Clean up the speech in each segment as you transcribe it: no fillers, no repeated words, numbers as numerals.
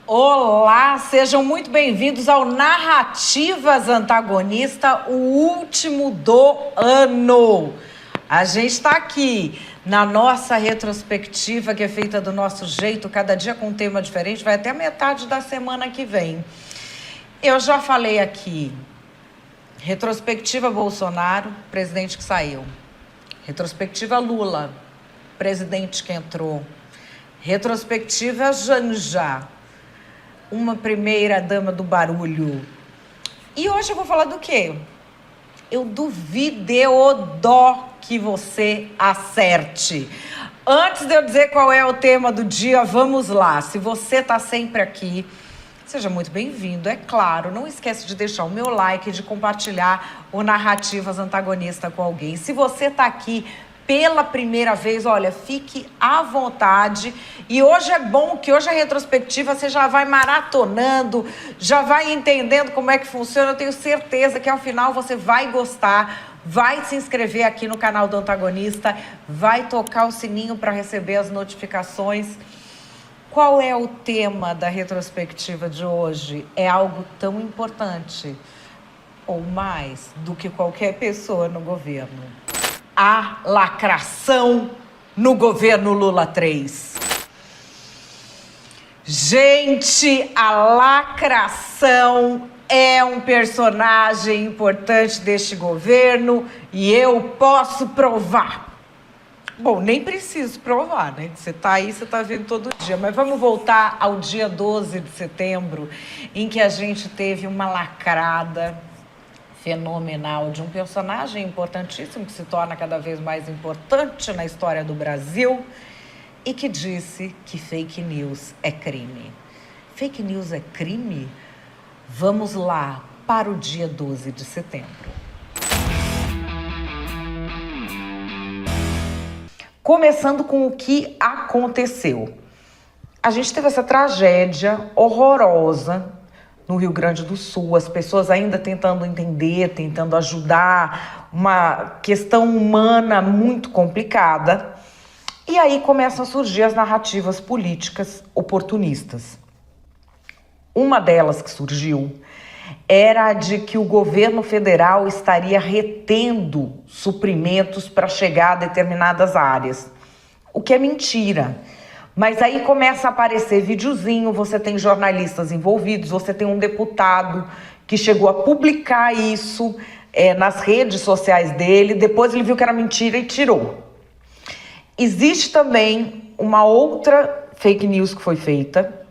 Olá, sejam muito bem-vindos ao Narrativas Antagonista, o último do ano. A gente está aqui na nossa retrospectiva, que é feita do nosso jeito, cada dia com um tema diferente, vai até a metade da semana que vem. Eu já falei aqui, retrospectiva Bolsonaro, presidente que saiu. Retrospectiva Lula, presidente que entrou. Retrospectiva Janja, uma primeira dama do barulho. E hoje eu vou falar do quê? Eu duvido que você acerte. Antes de eu dizer qual é o tema do dia, vamos lá. Se você está sempre aqui, seja muito bem-vindo. É claro, não esquece de deixar o meu like e de compartilhar o Narrativas Antagonista com alguém. Se você está aqui pela primeira vez, olha, fique à vontade. E hoje é bom que hoje a retrospectiva você já vai maratonando, já vai entendendo como é que funciona. Eu tenho certeza que ao final você vai gostar, vai se inscrever aqui no canal do Antagonista, vai tocar o sininho para receber as notificações. Qual é o tema da retrospectiva de hoje? É algo tão importante, ou mais, do que qualquer pessoa no governo. A lacração no governo Lula 3. Gente, a lacração é um personagem importante deste governo e eu posso provar. Bom, nem preciso provar, né? Você tá aí, você tá vendo todo dia. Mas vamos voltar ao dia 12 de setembro, em que a gente teve uma lacrada fenomenal de um personagem importantíssimo, que se torna cada vez mais importante na história do Brasil, e que disse que fake news é crime. Fake news é crime? Vamos lá para o dia 12 de setembro. Começando com o que aconteceu. A gente teve essa tragédia horrorosa no Rio Grande do Sul, as pessoas ainda tentando entender, tentando ajudar, uma questão humana muito complicada. E aí começam a surgir as narrativas políticas oportunistas. Uma delas que surgiu era a de que o governo federal estaria retendo suprimentos para chegar a determinadas áreas, o que é mentira. Mas aí começa a aparecer videozinho, você tem jornalistas envolvidos, você tem um deputado que chegou a publicar isso nas redes sociais dele, depois ele viu que era mentira e tirou. Existe também uma outra fake news que foi feita,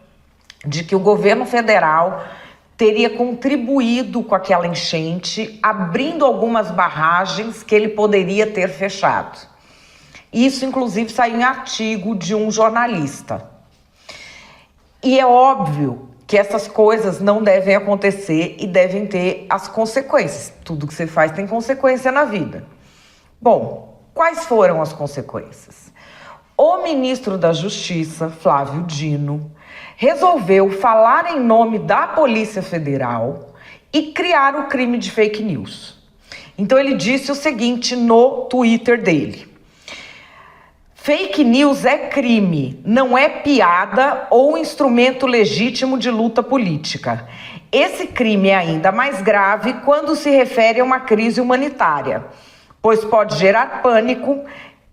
de que o governo federal teria contribuído com aquela enchente, abrindo algumas barragens que ele poderia ter fechado. Isso, inclusive, saiu em artigo de um jornalista. E é óbvio que essas coisas não devem acontecer e devem ter as consequências. Tudo que você faz tem consequência na vida. Bom, quais foram as consequências? O ministro da Justiça, Flávio Dino, resolveu falar em nome da Polícia Federal e criar o crime de fake news. Então, ele disse o seguinte no Twitter dele: fake news é crime, não é piada ou instrumento legítimo de luta política. Esse crime é ainda mais grave quando se refere a uma crise humanitária, pois pode gerar pânico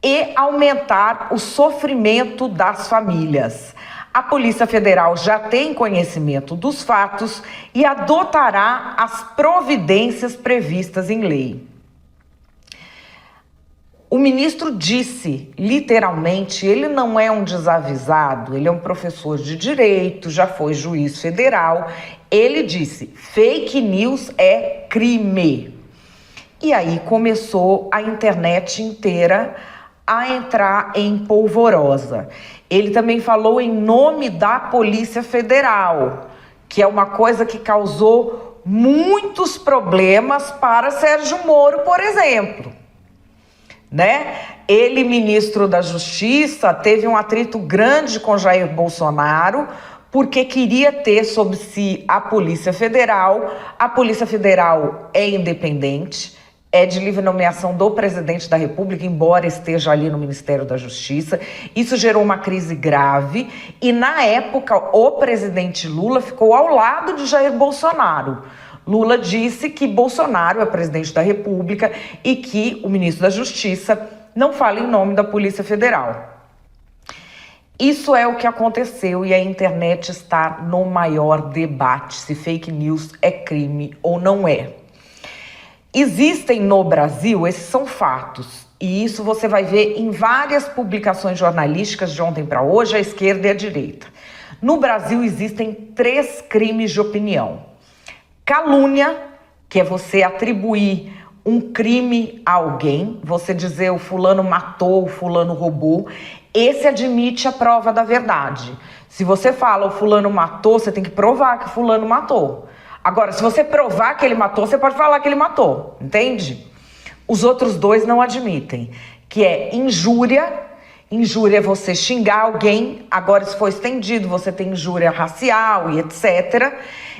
e aumentar o sofrimento das famílias. A Polícia Federal já tem conhecimento dos fatos e adotará as providências previstas em lei. O ministro disse, literalmente, ele não é um desavisado, ele é um professor de direito, já foi juiz federal. Ele disse, fake news é crime. E aí começou a internet inteira a entrar em polvorosa. Ele também falou em nome da Polícia Federal, que é uma coisa que causou muitos problemas para Sérgio Moro, por exemplo. Ele, ministro da Justiça, teve um atrito grande com Jair Bolsonaro, porque queria ter sob si a Polícia Federal. A Polícia Federal é independente, é de livre nomeação do presidente da República, embora esteja ali no Ministério da Justiça. Isso gerou uma crise grave e, na época, o presidente Lula ficou ao lado de Jair Bolsonaro. Lula disse que Bolsonaro é presidente da República e que o ministro da Justiça não fala em nome da Polícia Federal. Isso é o que aconteceu e a internet está no maior debate se fake news é crime ou não é. Existem no Brasil, esses são fatos, e isso você vai ver em várias publicações jornalísticas de ontem para hoje, à esquerda e à direita. No Brasil existem 3 crimes de opinião. Calúnia, que é você atribuir um crime a alguém, você dizer o fulano matou, o fulano roubou, esse admite a prova da verdade. Se você fala o fulano matou, você tem que provar que o fulano matou. Agora, se você provar que ele matou, você pode falar que ele matou, entende? Os outros 2 não admitem, que é injúria. Injúria é você xingar alguém, agora se for estendido, você tem injúria racial e etc.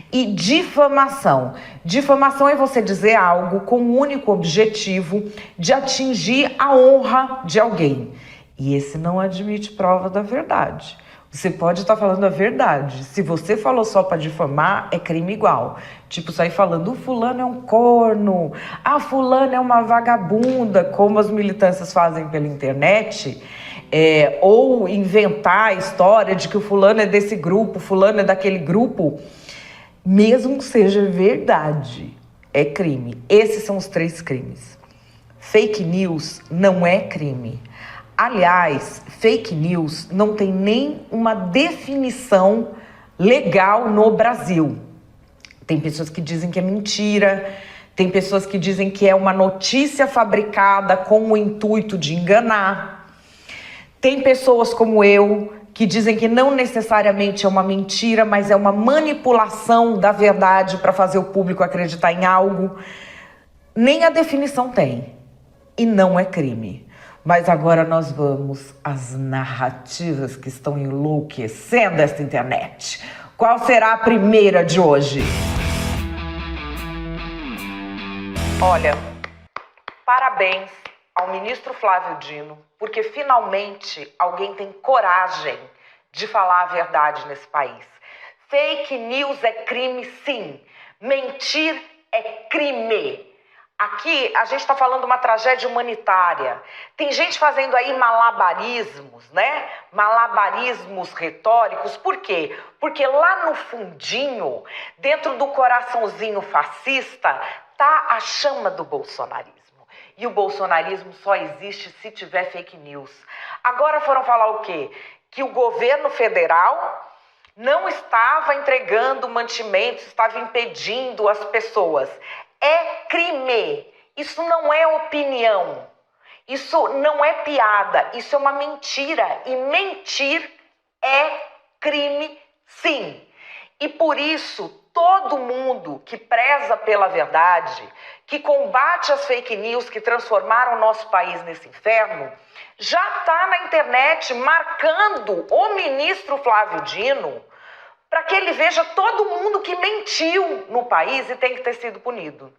E difamação. Difamação é você dizer algo com o único objetivo de atingir a honra de alguém. E esse não admite prova da verdade. Você pode estar falando a verdade. Se você falou só para difamar, é crime igual. Tipo, sair falando, o fulano é um corno, a fulana é uma vagabunda, como as militâncias fazem pela internet, ou inventar a história de que o fulano é desse grupo, o fulano é daquele grupo, mesmo que seja verdade, é crime. Esses são os 3 crimes. Fake news não é crime. Aliás, fake news não tem nem uma definição legal no Brasil. Tem pessoas que dizem que é mentira, tem pessoas que dizem que é uma notícia fabricada com o intuito de enganar. Tem pessoas como eu que dizem que não necessariamente é uma mentira, mas é uma manipulação da verdade para fazer o público acreditar em algo. Nem a definição tem. E não é crime. Mas agora nós vamos às narrativas que estão enlouquecendo esta internet. Qual será a primeira de hoje? Olha, parabéns ao ministro Flávio Dino, porque finalmente alguém tem coragem de falar a verdade nesse país. Fake news é crime, sim. Mentir é crime. Aqui a gente está falando de uma tragédia humanitária. Tem gente fazendo aí malabarismos, né? Malabarismos retóricos. Por quê? Porque lá no fundinho, dentro do coraçãozinho fascista, tá a chama do bolsonarismo. E o bolsonarismo só existe se tiver fake news. Agora foram falar o quê? Que o governo federal não estava entregando mantimentos, estava impedindo as pessoas. É crime. Isso não é opinião. Isso não é piada. Isso é uma mentira. E mentir é crime, sim. E por isso, todo mundo que preza pela verdade, que combate as fake news que transformaram o nosso país nesse inferno, já está na internet marcando o ministro Flávio Dino para que ele veja todo mundo que mentiu no país e tem que ter sido punido.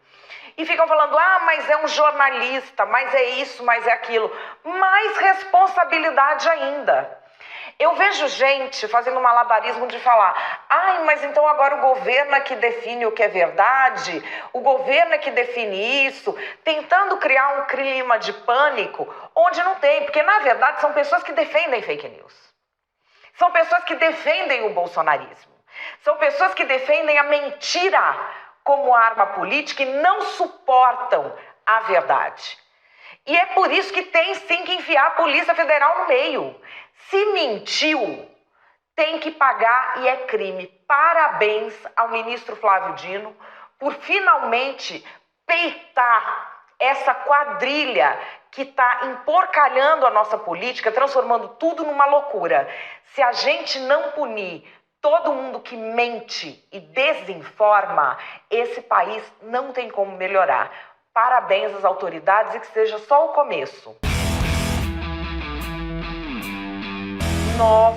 E ficam falando, mas é um jornalista, mas é isso, mas é aquilo. Mais responsabilidade ainda. Eu vejo gente fazendo malabarismo de falar, mas então agora o governo é que define o que é verdade, o governo é que define isso, tentando criar um clima de pânico onde não tem, porque na verdade são pessoas que defendem fake news. São pessoas que defendem o bolsonarismo. São pessoas que defendem a mentira como arma política e não suportam a verdade. E é por isso que tem sim que enfiar a Polícia Federal no meio. Se mentiu, tem que pagar e é crime. Parabéns ao ministro Flávio Dino por finalmente peitar essa quadrilha que está emporcalhando a nossa política, transformando tudo numa loucura. Se a gente não punir todo mundo que mente e desinforma, esse país não tem como melhorar. Parabéns às autoridades e que seja só o começo. Nós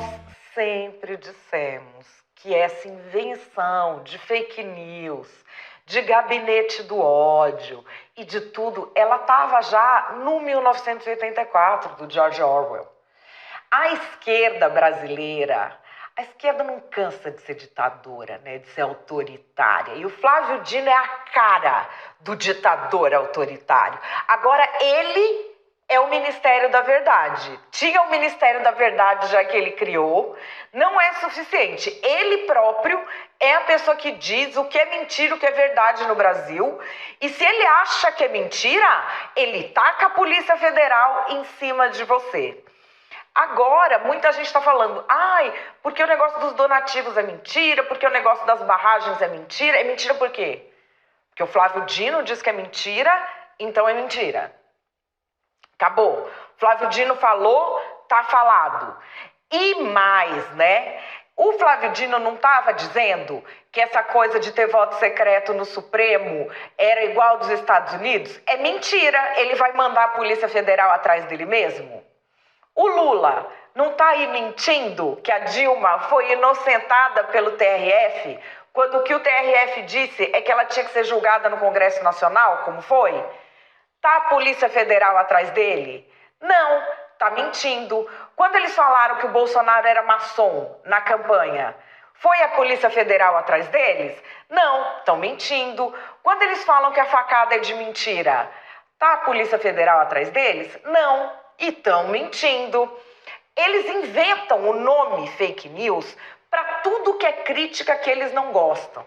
sempre dissemos que essa invenção de fake news, de gabinete do ódio e de tudo, ela estava já no 1984, do George Orwell. A esquerda brasileira, a esquerda não cansa de ser ditadora, né, de ser autoritária. E o Flávio Dino é a cara do ditador autoritário. Agora, ele é o Ministério da Verdade. Tinha o Ministério da Verdade já que ele criou. Não é suficiente. Ele próprio é a pessoa que diz o que é mentira, o que é verdade no Brasil. E se ele acha que é mentira, ele taca a Polícia Federal em cima de você. Agora, muita gente está falando, porque o negócio dos donativos é mentira, porque o negócio das barragens é mentira. É mentira por quê? Porque o Flávio Dino diz que é mentira, então é mentira. Acabou. Flávio Dino falou, tá falado. E mais, né? O Flávio Dino não estava dizendo que essa coisa de ter voto secreto no Supremo era igual dos Estados Unidos? É mentira. Ele vai mandar a Polícia Federal atrás dele mesmo? O Lula não está aí mentindo que a Dilma foi inocentada pelo TRF, quando o que o TRF disse é que ela tinha que ser julgada no Congresso Nacional, como foi? Tá a Polícia Federal atrás dele? Não, tá mentindo. Quando eles falaram que o Bolsonaro era maçom na campanha, foi a Polícia Federal atrás deles? Não, estão mentindo. Quando eles falam que a facada é de mentira, tá a Polícia Federal atrás deles? Não, e estão mentindo. Eles inventam o nome fake news para tudo que é crítica que eles não gostam.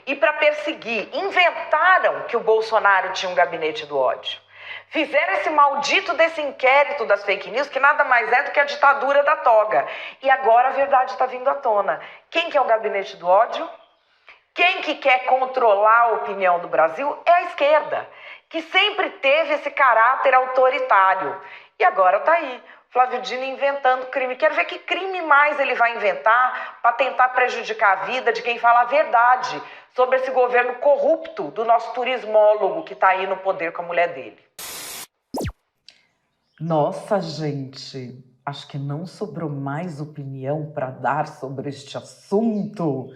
E para perseguir, inventaram que o Bolsonaro tinha um gabinete do ódio. Fizeram esse maldito desse inquérito das fake news, que nada mais é do que a ditadura da toga. E agora a verdade está vindo à tona. Quem que é o gabinete do ódio? Quem que quer controlar a opinião do Brasil é a esquerda, que sempre teve esse caráter autoritário. E agora está aí. Flávio Dino inventando crime. Quero ver que crime mais ele vai inventar para tentar prejudicar a vida de quem fala a verdade sobre esse governo corrupto do nosso turismólogo que está aí no poder com a mulher dele. Nossa, gente, acho que não sobrou mais opinião para dar sobre este assunto.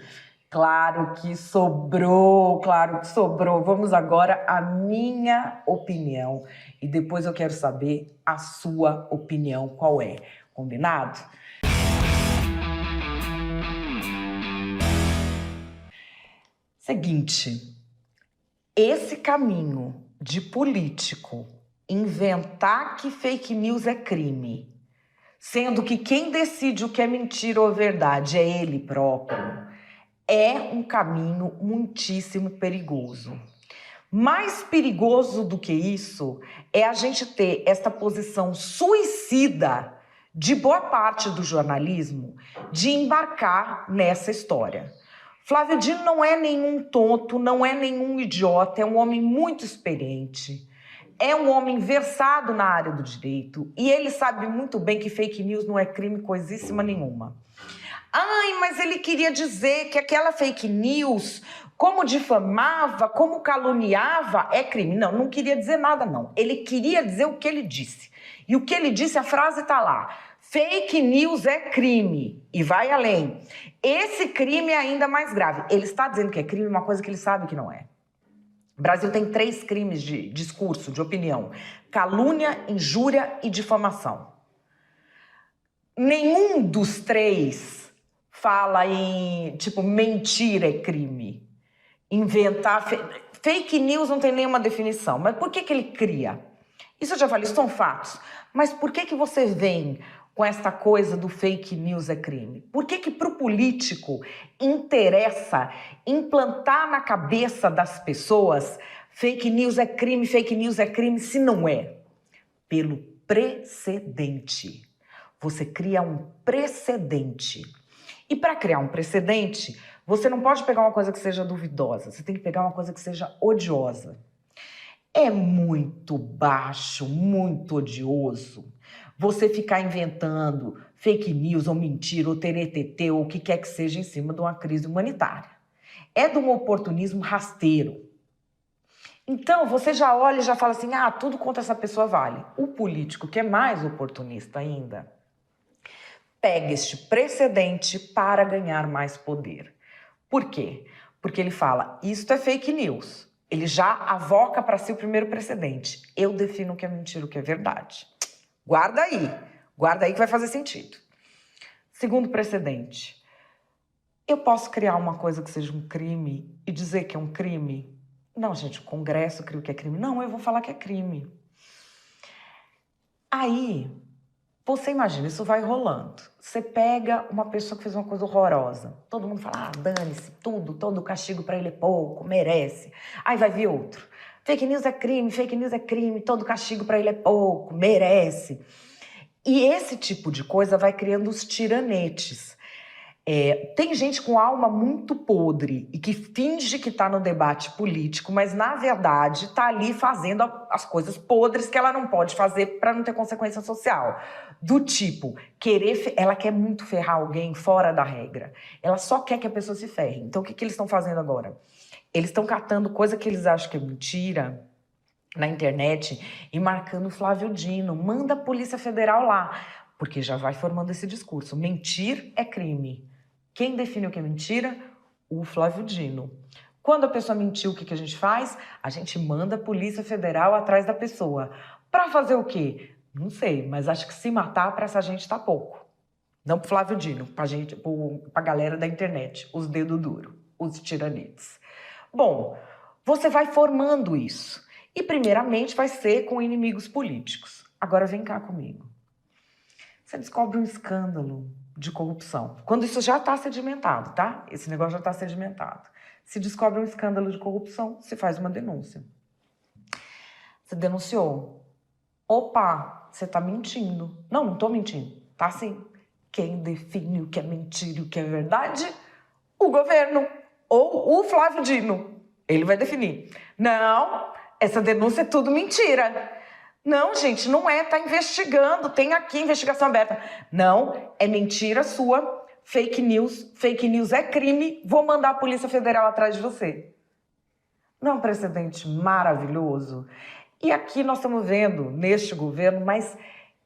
Claro que sobrou, claro que sobrou. Vamos agora à minha opinião e depois eu quero saber a sua opinião, qual é? Combinado? Seguinte, esse caminho de político inventar que fake news é crime, sendo que quem decide o que é mentira ou verdade é ele próprio, é um caminho muitíssimo perigoso. Mais perigoso do que isso é a gente ter esta posição suicida de boa parte do jornalismo de embarcar nessa história. Flávio Dino não é nenhum tonto, não é nenhum idiota, é um homem muito experiente, é um homem versado na área do direito e ele sabe muito bem que fake news não é crime coisíssima nenhuma. Mas ele queria dizer que aquela fake news, como difamava, como caluniava, é crime. Não, não queria dizer nada, não. Ele queria dizer o que ele disse. E o que ele disse, a frase está lá. Fake news é crime. E vai além. Esse crime é ainda mais grave. Ele está dizendo que é crime, uma coisa que ele sabe que não é. O Brasil tem 3 crimes de discurso, de opinião. Calúnia, injúria e difamação. Nenhum dos 3 fala em, mentira é crime. Inventar... Fake news não tem nenhuma definição. Mas por que ele cria? Isso eu já falei, isso são fatos. Mas por que você vem com essa coisa do fake news é crime? Por que para o político interessa implantar na cabeça das pessoas fake news é crime, se não é? Pelo precedente. Você cria um precedente. E para criar um precedente, você não pode pegar uma coisa que seja duvidosa, você tem que pegar uma coisa que seja odiosa. É muito baixo, muito odioso você ficar inventando fake news ou mentira ou teretetê ou o que quer que seja em cima de uma crise humanitária. É de um oportunismo rasteiro. Então, você já olha e já fala assim, tudo contra essa pessoa vale. O político, que é mais oportunista ainda, pega este precedente para ganhar mais poder. Por quê? Porque ele fala, isto é fake news. Ele já avoca para si o primeiro precedente. Eu defino o que é mentira, o que é verdade. Guarda aí que vai fazer sentido. Segundo precedente, eu posso criar uma coisa que seja um crime e dizer que é um crime? Não, gente, o Congresso cria o que é crime. Não, eu vou falar que é crime. Aí, você imagina, isso vai rolando. Você pega uma pessoa que fez uma coisa horrorosa. Todo mundo fala, dane-se, todo castigo pra ele é pouco, merece. Aí vai vir outro. Fake news é crime, todo castigo pra ele é pouco, merece. E esse tipo de coisa vai criando os tiranetes. Tem gente com alma muito podre e que finge que está no debate político, mas na verdade está ali fazendo as coisas podres que ela não pode fazer para não ter consequência social. Do tipo, ela quer muito ferrar alguém fora da regra. Ela só quer que a pessoa se ferre. Então o que eles estão fazendo agora? Eles estão catando coisa que eles acham que é mentira na internet e marcando o Flávio Dino. Manda a Polícia Federal lá, porque já vai formando esse discurso. Mentir é crime. Quem define o que é mentira? O Flávio Dino. Quando a pessoa mentiu, o que a gente faz? A gente manda a Polícia Federal atrás da pessoa. Para fazer o quê? Não sei, mas acho que se matar para essa gente tá pouco. Não pro Flávio Dino, pra galera da internet, os dedos duros, os tiranetes. Bom, você vai formando isso. E primeiramente vai ser com inimigos políticos. Agora vem cá comigo. Você descobre um escândalo de corrupção. Quando isso já está sedimentado, tá? Esse negócio já está sedimentado. Se descobre um escândalo de corrupção, se faz uma denúncia. Você denunciou. Opa, você está mentindo. Não estou mentindo. Tá sim. Quem define o que é mentira e o que é verdade? O governo. Ou o Flávio Dino. Ele vai definir. Não, essa denúncia é tudo mentira. Não, gente, não é, tá investigando, tem aqui investigação aberta. Não, é mentira sua, fake news é crime, vou mandar a Polícia Federal atrás de você. Não é um precedente maravilhoso? E aqui nós estamos vendo, neste governo, mas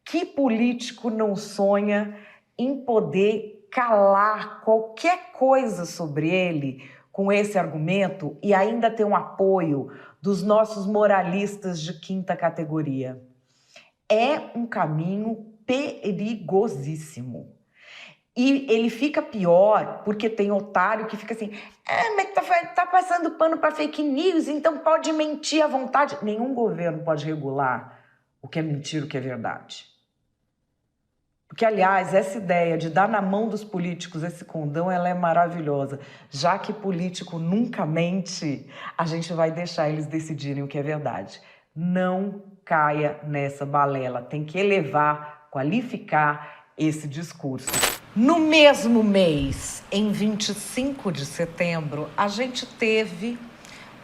que político não sonha em poder calar qualquer coisa sobre ele com esse argumento e ainda ter um apoio dos nossos moralistas de quinta categoria? É um caminho perigosíssimo. E ele fica pior porque tem otário que fica assim, mas tá passando pano para fake news, então pode mentir à vontade. Nenhum governo pode regular o que é mentira, o que é verdade. Porque, aliás, essa ideia de dar na mão dos políticos esse condão, ela é maravilhosa. Já que político nunca mente, a gente vai deixar eles decidirem o que é verdade. Não caia nessa balela. Tem que elevar, qualificar esse discurso. No mesmo mês, em 25 de setembro, a gente teve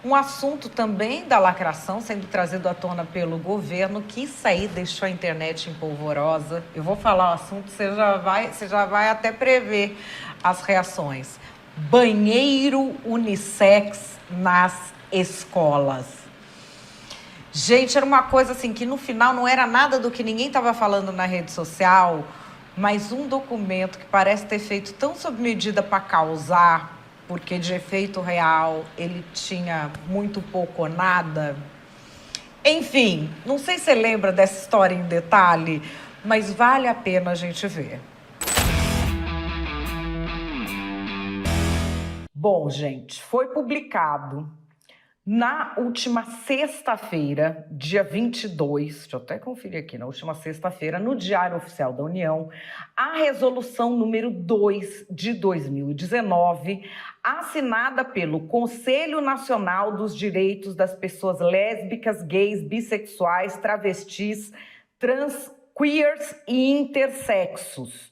um assunto também da lacração sendo trazido à tona pelo governo, que isso aí deixou a internet empolvorosa. Eu vou falar o assunto, você já vai até prever as reações. Banheiro unissex nas escolas. Gente, era uma coisa assim que no final não era nada do que ninguém estava falando na rede social, mas um documento que parece ter feito tão sob medida para causar, porque de efeito real ele tinha muito pouco ou nada. Enfim, não sei se você lembra dessa história em detalhe, mas vale a pena a gente ver. Bom, gente, foi publicado na última sexta-feira, dia 22, deixa eu até conferir aqui, na última sexta-feira, no Diário Oficial da União, a resolução número 2 de 2019, assinada pelo Conselho Nacional dos Direitos das Pessoas Lésbicas, Gays, Bissexuais, Travestis, Trans, Queers e Intersexos.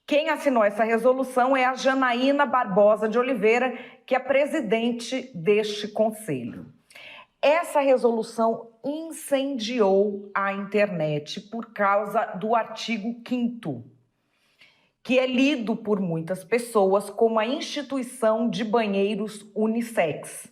Quem assinou essa resolução é a Janaína Barbosa de Oliveira, que é presidente deste conselho. Essa resolução incendiou a internet por causa do artigo 5º, que é lido por muitas pessoas como a instituição de banheiros unissex.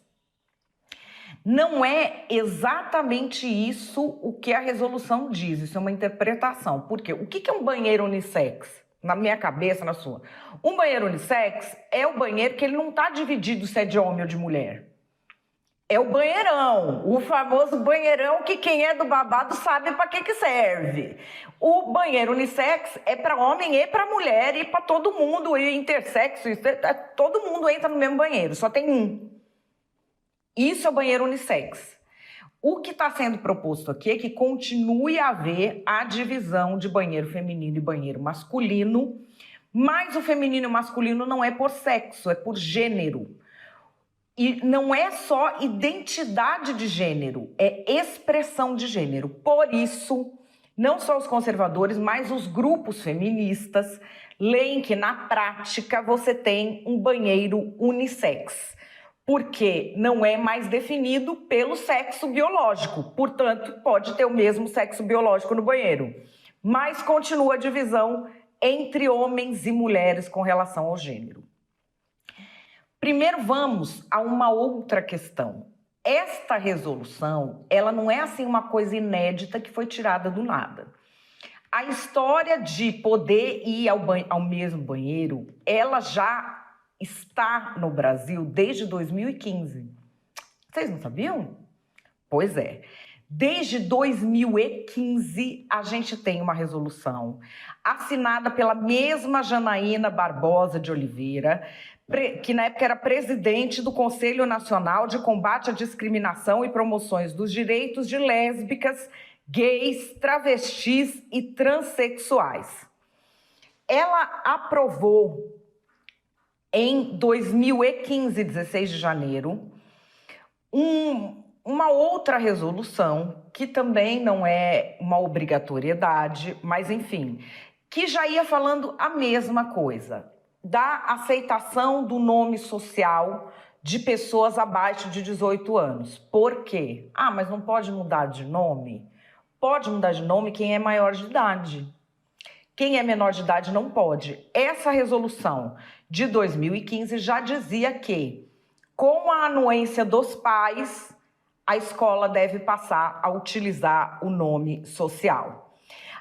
Não é exatamente isso o que a resolução diz, isso é uma interpretação. Por quê? O que é um banheiro unissex? na minha cabeça, na sua. Um banheiro unissex é o banheiro que ele não está dividido se é de homem ou de mulher. É o banheirão, o famoso banheirão que quem é do babado sabe para que serve. O banheiro unissex é para homem e para mulher e para todo mundo, e intersexo, todo mundo entra no mesmo banheiro, só tem um. Isso é o banheiro unissex. O que está sendo proposto aqui é que continue a haver a divisão de banheiro feminino e banheiro masculino, mas o feminino e o masculino não é por sexo, é por gênero. E não é só identidade de gênero, é expressão de gênero. Por isso, não só os conservadores, mas os grupos feministas leem que na prática você tem um banheiro unissex, porque não é mais definido pelo sexo biológico, portanto, pode ter o mesmo sexo biológico no banheiro, mas continua a divisão entre homens e mulheres com relação ao gênero. Primeiro vamos a uma outra questão. Esta resolução, ela não é assim uma coisa inédita que foi tirada do nada. A história de poder ir ao mesmo banheiro, ela já está no Brasil desde 2015. Vocês não sabiam? Pois é. Desde 2015, a gente tem uma resolução assinada pela mesma Janaína Barbosa de Oliveira, que na época era presidente do Conselho Nacional de Combate à Discriminação e Promoções dos Direitos de Lésbicas, Gays, Travestis e Transsexuais. Ela aprovou em 2015, 16 de janeiro, uma outra resolução, que também não é uma obrigatoriedade, mas enfim, que já ia falando a mesma coisa, da aceitação do nome social de pessoas abaixo de 18 anos. Por quê? Ah, mas não pode mudar de nome? Pode mudar de nome quem é maior de idade. Quem é menor de idade não pode. Essa resolução de 2015 já dizia que, com a anuência dos pais, a escola deve passar a utilizar o nome social.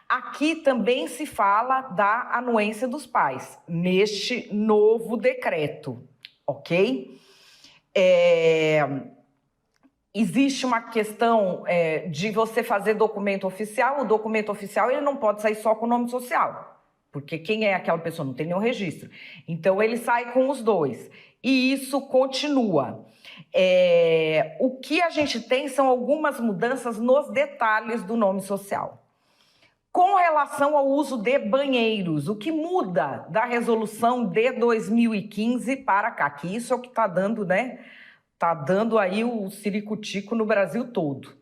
Aqui também se fala da anuência dos pais, neste novo decreto, ok? Existe uma questão de você fazer documento oficial. O documento oficial ele não pode sair só com o nome social, porque quem é aquela pessoa não tem nenhum registro. Então ele sai com os dois, e isso continua. O que a gente tem são algumas mudanças nos detalhes do nome social. Com relação ao uso de banheiros, o que muda da resolução de 2015 para cá, que isso é o que está dando, né? Está dando aí o ciricutico no Brasil todo.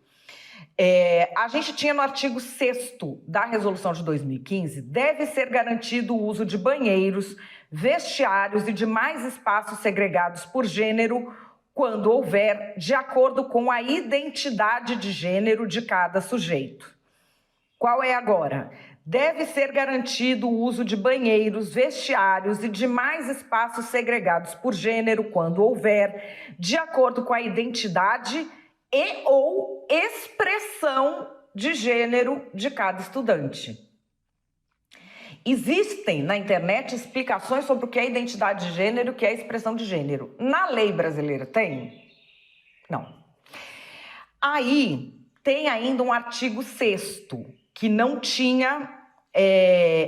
A gente tinha no artigo 6º da resolução de 2015, deve ser garantido o uso de banheiros, vestiários e demais espaços segregados por gênero, quando houver, de acordo com a identidade de gênero de cada sujeito. Qual é agora? Deve ser garantido o uso de banheiros, vestiários e demais espaços segregados por gênero, quando houver, de acordo com a identidade e ou expressão de gênero de cada estudante. Existem na internet explicações sobre o que é identidade de gênero e o que é expressão de gênero. Na lei brasileira tem? Não. Aí tem ainda um artigo 6º, que não tinha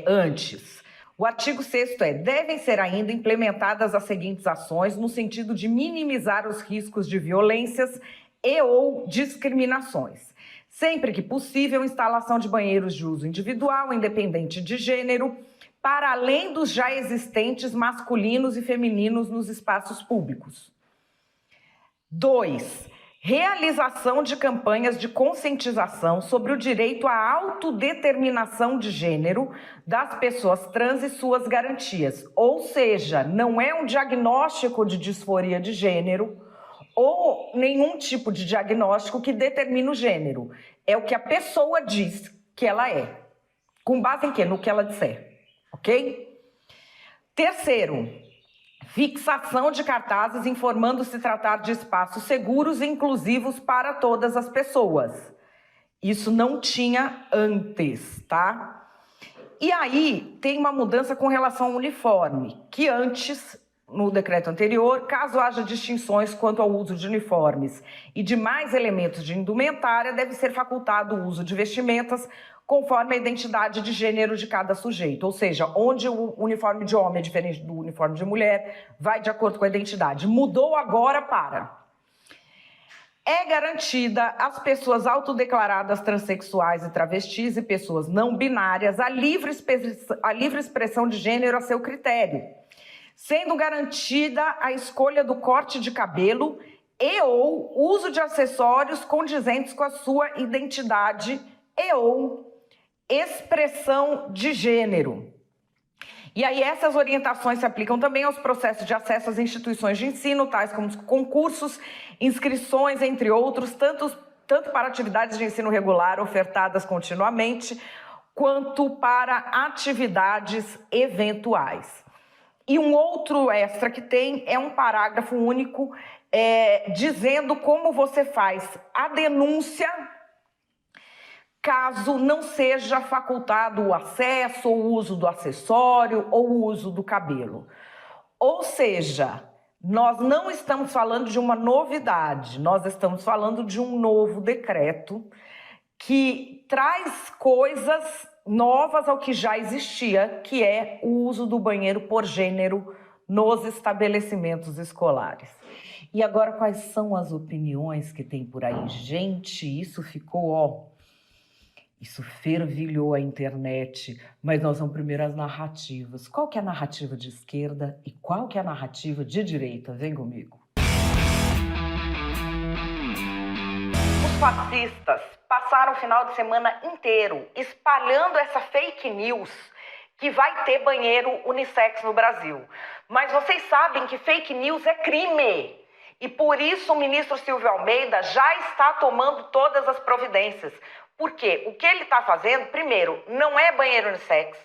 antes. O artigo 6º devem ser ainda implementadas as seguintes ações no sentido de minimizar os riscos de violências e ou discriminações. Sempre que possível, instalação de banheiros de uso individual, independente de gênero, para além dos já existentes masculinos e femininos nos espaços públicos. 2. Realização de campanhas de conscientização sobre o direito à autodeterminação de gênero das pessoas trans e suas garantias. Ou seja, não é um diagnóstico de disforia de gênero ou nenhum tipo de diagnóstico que determina o gênero. É o que a pessoa diz que ela é. Com base em quê? No que ela disser. Ok? Terceiro, fixação de cartazes informando se tratar de espaços seguros e inclusivos para todas as pessoas. Isso não tinha antes, tá? E aí tem uma mudança com relação ao uniforme, que antes, no decreto anterior, caso haja distinções quanto ao uso de uniformes e de mais elementos de indumentária, deve ser facultado o uso de vestimentas conforme a identidade de gênero de cada sujeito. Ou seja, onde o uniforme de homem é diferente do uniforme de mulher, vai de acordo com a identidade. Mudou agora para... É garantida às pessoas autodeclaradas transexuais e travestis e pessoas não binárias a livre expressão de gênero a seu critério, sendo garantida a escolha do corte de cabelo e ou uso de acessórios condizentes com a sua identidade e ou expressão de gênero. E aí essas orientações se aplicam também aos processos de acesso às instituições de ensino, tais como os concursos, inscrições, entre outros, tanto para atividades de ensino regular ofertadas continuamente, quanto para atividades eventuais. E um outro extra que tem é um parágrafo único dizendo como você faz a denúncia caso não seja facultado o acesso ou o uso do acessório ou o uso do cabelo. Ou seja, nós não estamos falando de uma novidade, nós estamos falando de um novo decreto que traz coisas novas ao que já existia, que é o uso do banheiro por gênero nos estabelecimentos escolares. E agora, quais são as opiniões que tem por aí? Gente, isso ficou, isso fervilhou a internet, mas nós vamos primeiro às narrativas. Qual que é a narrativa de esquerda e qual que é a narrativa de direita? Vem comigo. Os fascistas passaram o final de semana inteiro espalhando essa fake news que vai ter banheiro unissex no Brasil. Mas vocês sabem que fake news é crime. E por isso o ministro Silvio Almeida já está tomando todas as providências. Porque o que ele está fazendo, primeiro, não é banheiro unissex.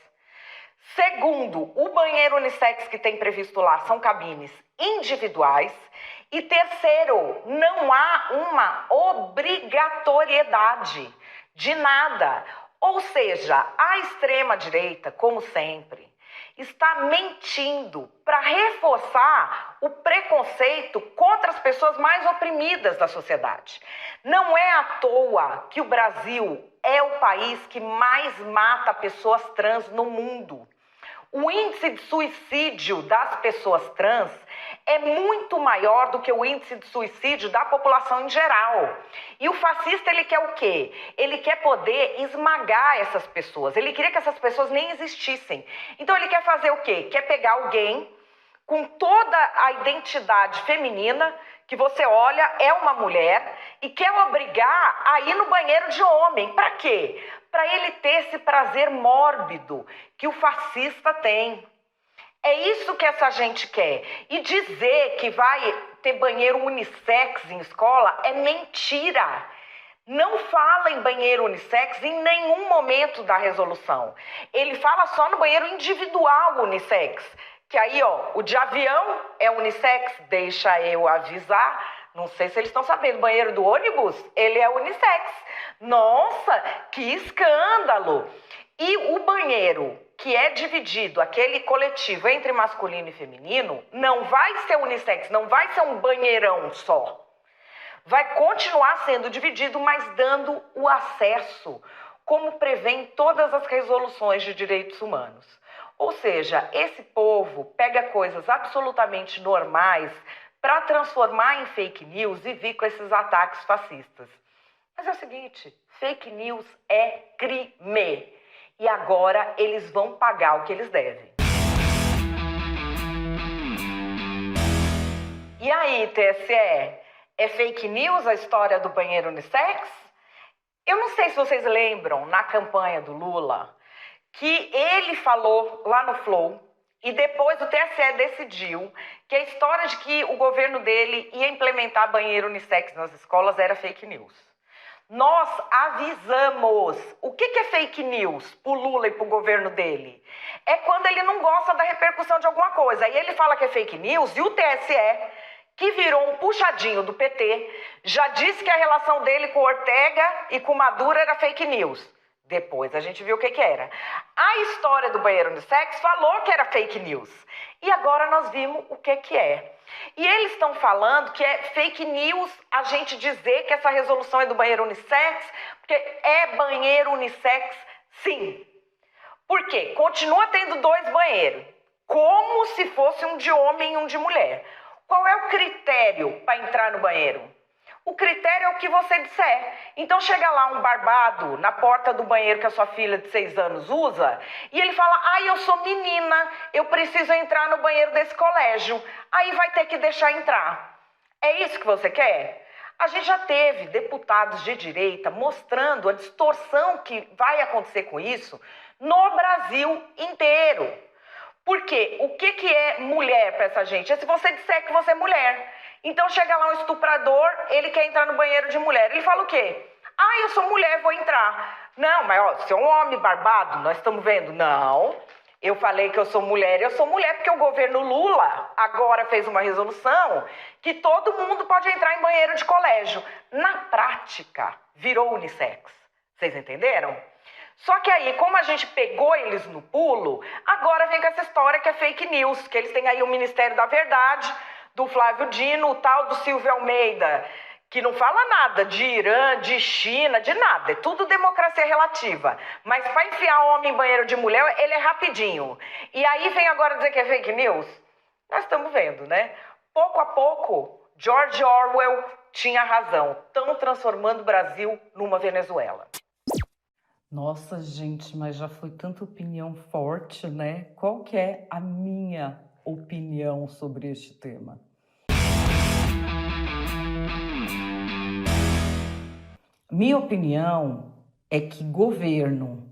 Segundo, o banheiro unissex que tem previsto lá são cabines individuais. E terceiro, não há uma obrigatoriedade de nada. Ou seja, a extrema-direita, como sempre, está mentindo para reforçar o preconceito contra as pessoas mais oprimidas da sociedade. Não é à toa que o Brasil é o país que mais mata pessoas trans no mundo. O índice de suicídio das pessoas trans é muito maior do que o índice de suicídio da população em geral. E o fascista, ele quer o quê? Ele quer poder esmagar essas pessoas. Ele queria que essas pessoas nem existissem. Então ele quer fazer o quê? Quer pegar alguém com toda a identidade feminina, que você olha, é uma mulher, e quer obrigar a ir no banheiro de homem. Para quê? Para ele ter esse prazer mórbido que o fascista tem. É isso que essa gente quer. E dizer que vai ter banheiro unissex em escola é mentira. Não fala em banheiro unissex em nenhum momento da resolução. Ele fala só no banheiro individual unissex. Que aí, o de avião é unissex, deixa eu avisar. Não sei se eles estão sabendo, o banheiro do ônibus, ele é unissex. Nossa, que escândalo! E o banheiro que é dividido, aquele coletivo entre masculino e feminino, não vai ser unissex, não vai ser um banheirão só. Vai continuar sendo dividido, mas dando o acesso, como prevêem todas as resoluções de direitos humanos. Ou seja, esse povo pega coisas absolutamente normais para transformar em fake news e vir com esses ataques fascistas. Mas é o seguinte, fake news é crime. E agora eles vão pagar o que eles devem. E aí, TSE, é fake news a história do banheiro unissex? Eu não sei se vocês lembram, na campanha do Lula, que ele falou lá no Flow, e depois o TSE decidiu que a história de que o governo dele ia implementar banheiro unissex nas escolas era fake news. Nós avisamos. O que é fake news pro Lula e pro governo dele? É quando ele não gosta da repercussão de alguma coisa. Aí ele fala que é fake news e o TSE, que virou um puxadinho do PT, já disse que a relação dele com o Ortega e com o Maduro era fake news. Depois a gente viu o que que era. A história do banheiro unissex falou que era fake news. E agora nós vimos o que que é. E eles estão falando que é fake news a gente dizer que essa resolução é do banheiro unissex, porque é banheiro unissex, sim. Por quê? Continua tendo 2 banheiros, como se fosse um de homem e um de mulher. Qual é o critério para entrar no banheiro? O critério é o que você disser. Então chega lá um barbado na porta do banheiro que a sua filha de 6 anos usa e ele fala, ai, eu sou menina, eu preciso entrar no banheiro desse colégio. Aí vai ter que deixar entrar. É isso que você quer? A gente já teve deputados de direita mostrando a distorção que vai acontecer com isso no Brasil inteiro. Porque o que é mulher para essa gente? É se você disser que você é mulher. Então chega lá um estuprador, ele quer entrar no banheiro de mulher. Ele fala o quê? Ah, eu sou mulher, vou entrar. Não, mas ó, você é um homem barbado, nós estamos vendo. Não, eu falei que eu sou mulher porque o governo Lula agora fez uma resolução que todo mundo pode entrar em banheiro de colégio. Na prática, virou unissex. Vocês entenderam? Só que aí, como a gente pegou eles no pulo, agora vem com essa história que é fake news, que eles têm aí o Ministério da Verdade, do Flávio Dino, o tal do Silvio Almeida, que não fala nada de Irã, de China, de nada, é tudo democracia relativa. Mas para enfiar homem em banheiro de mulher, ele é rapidinho. E aí vem agora dizer que é fake news? Nós estamos vendo, né? Pouco a pouco, George Orwell tinha razão. Estão transformando o Brasil numa Venezuela. Nossa, gente, mas já foi tanta opinião forte, né? Qual que é a minha opinião sobre este tema? Minha opinião é que governo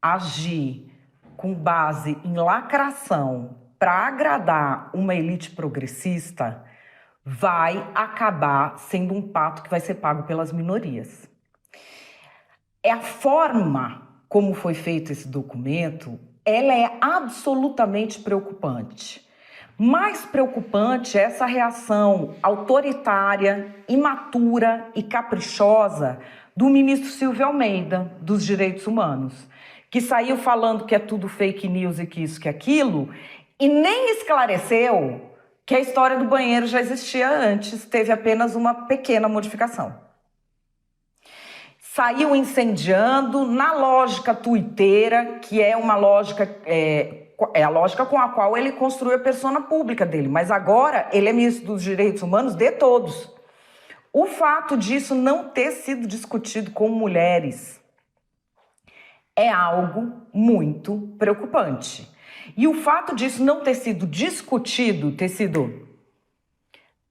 agir com base em lacração para agradar uma elite progressista vai acabar sendo um pato que vai ser pago pelas minorias. É a forma como foi feito esse documento, ela é absolutamente preocupante. Mais preocupante é essa reação autoritária, imatura e caprichosa do ministro Silvio Almeida, dos Direitos Humanos, que saiu falando que é tudo fake news e que isso, que aquilo, e nem esclareceu que a história do banheiro já existia antes, teve apenas uma pequena modificação. Saiu incendiando na lógica tuiteira, que é uma lógica, é a lógica com a qual ele construiu a persona pública dele, mas agora ele é ministro dos Direitos Humanos de todos. O fato disso não ter sido discutido com mulheres é algo muito preocupante. E o fato disso não ter sido discutido,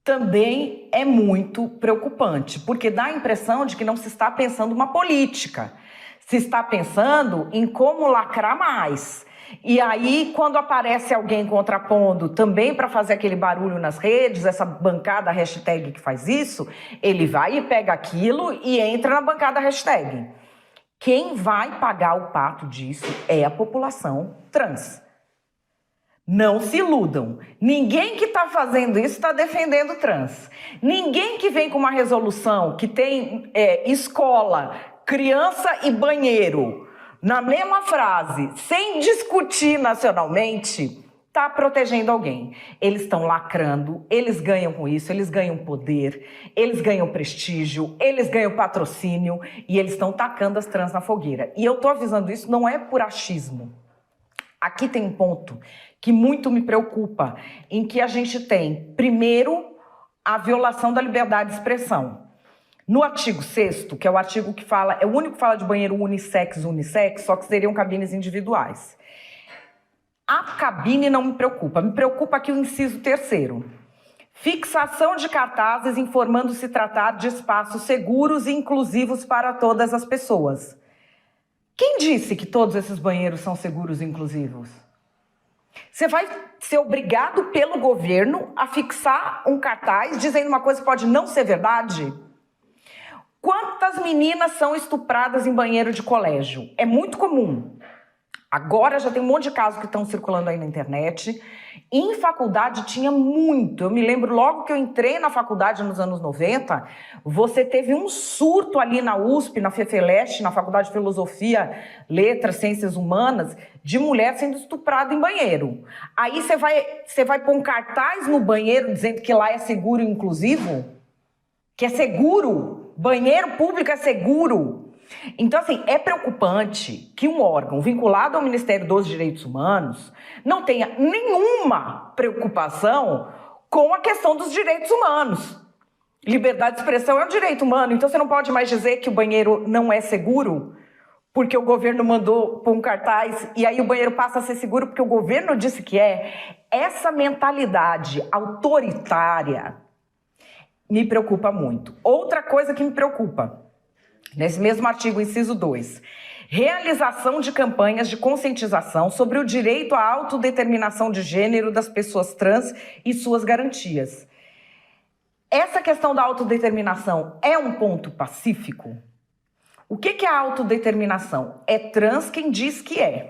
também é muito preocupante, porque dá a impressão de que não se está pensando uma política, se está pensando em como lacrar mais. E aí, quando aparece alguém contrapondo também para fazer aquele barulho nas redes, essa bancada hashtag que faz isso, ele vai e pega aquilo e entra na bancada hashtag. Quem vai pagar o pato disso é a população trans. Não se iludam. Ninguém que está fazendo isso está defendendo trans. Ninguém que vem com uma resolução que tem escola, criança e banheiro na mesma frase, sem discutir nacionalmente, está protegendo alguém. Eles estão lacrando, eles ganham com isso, eles ganham poder, eles ganham prestígio, eles ganham patrocínio e eles estão tacando as trans na fogueira. E eu estou avisando isso, não é por achismo. Aqui tem um ponto que muito me preocupa, em que a gente tem, primeiro, a violação da liberdade de expressão. No artigo 6º, que é o artigo que fala, é o único que fala de banheiro unissex, só que seriam cabines individuais. A cabine não me preocupa aqui o inciso 3º. Fixação de cartazes informando se tratar de espaços seguros e inclusivos para todas as pessoas. Quem disse que todos esses banheiros são seguros e inclusivos? Você vai ser obrigado pelo governo a fixar um cartaz dizendo uma coisa que pode não ser verdade? Quantas meninas são estupradas em banheiro de colégio? É muito comum. Agora já tem um monte de casos que estão circulando aí na internet. Em faculdade tinha muito. Eu me lembro logo que eu entrei na faculdade nos anos 90, você teve um surto ali na USP, na FEFELESH, na Faculdade de Filosofia, Letras, Ciências Humanas, de mulher sendo estuprada em banheiro. Aí você vai pôr um cartaz no banheiro dizendo que lá é seguro e inclusivo? Que é seguro? Banheiro público é seguro? Então, assim, é preocupante que um órgão vinculado ao Ministério dos Direitos Humanos não tenha nenhuma preocupação com a questão dos direitos humanos. Liberdade de expressão é um direito humano, então você não pode mais dizer que o banheiro não é seguro porque o governo mandou pôr um cartaz e aí o banheiro passa a ser seguro porque o governo disse que é. Essa mentalidade autoritária me preocupa muito. Outra coisa que me preocupa, nesse mesmo artigo, inciso 2, realização de campanhas de conscientização sobre o direito à autodeterminação de gênero das pessoas trans e suas garantias. Essa questão da autodeterminação é um ponto pacífico? O que é a autodeterminação? É trans quem diz que é.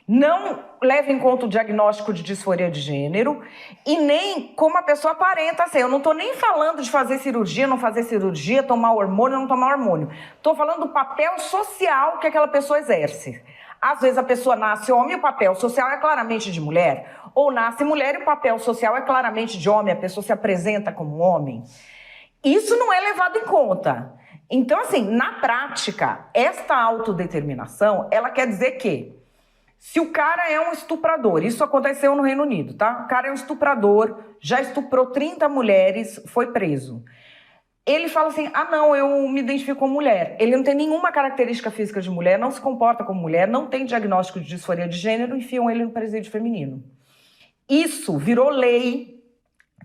Não leva em conta o diagnóstico de disforia de gênero e nem como a pessoa aparenta ser. Eu não estou nem falando de fazer cirurgia, não fazer cirurgia, tomar hormônio, não tomar hormônio. Estou falando do papel social que aquela pessoa exerce. Às vezes a pessoa nasce homem e o papel social é claramente de mulher, ou nasce mulher e o papel social é claramente de homem, a pessoa se apresenta como homem. Isso não é levado em conta. Então, assim, na prática, esta autodeterminação, ela quer dizer que se o cara é um estuprador, isso aconteceu no Reino Unido, tá? O cara é um estuprador, já estuprou 30 mulheres, foi preso. Ele fala assim, não, eu me identifico como mulher. Ele não tem nenhuma característica física de mulher, não se comporta como mulher, não tem diagnóstico de disforia de gênero, enfiam ele no presídio feminino. Isso virou lei,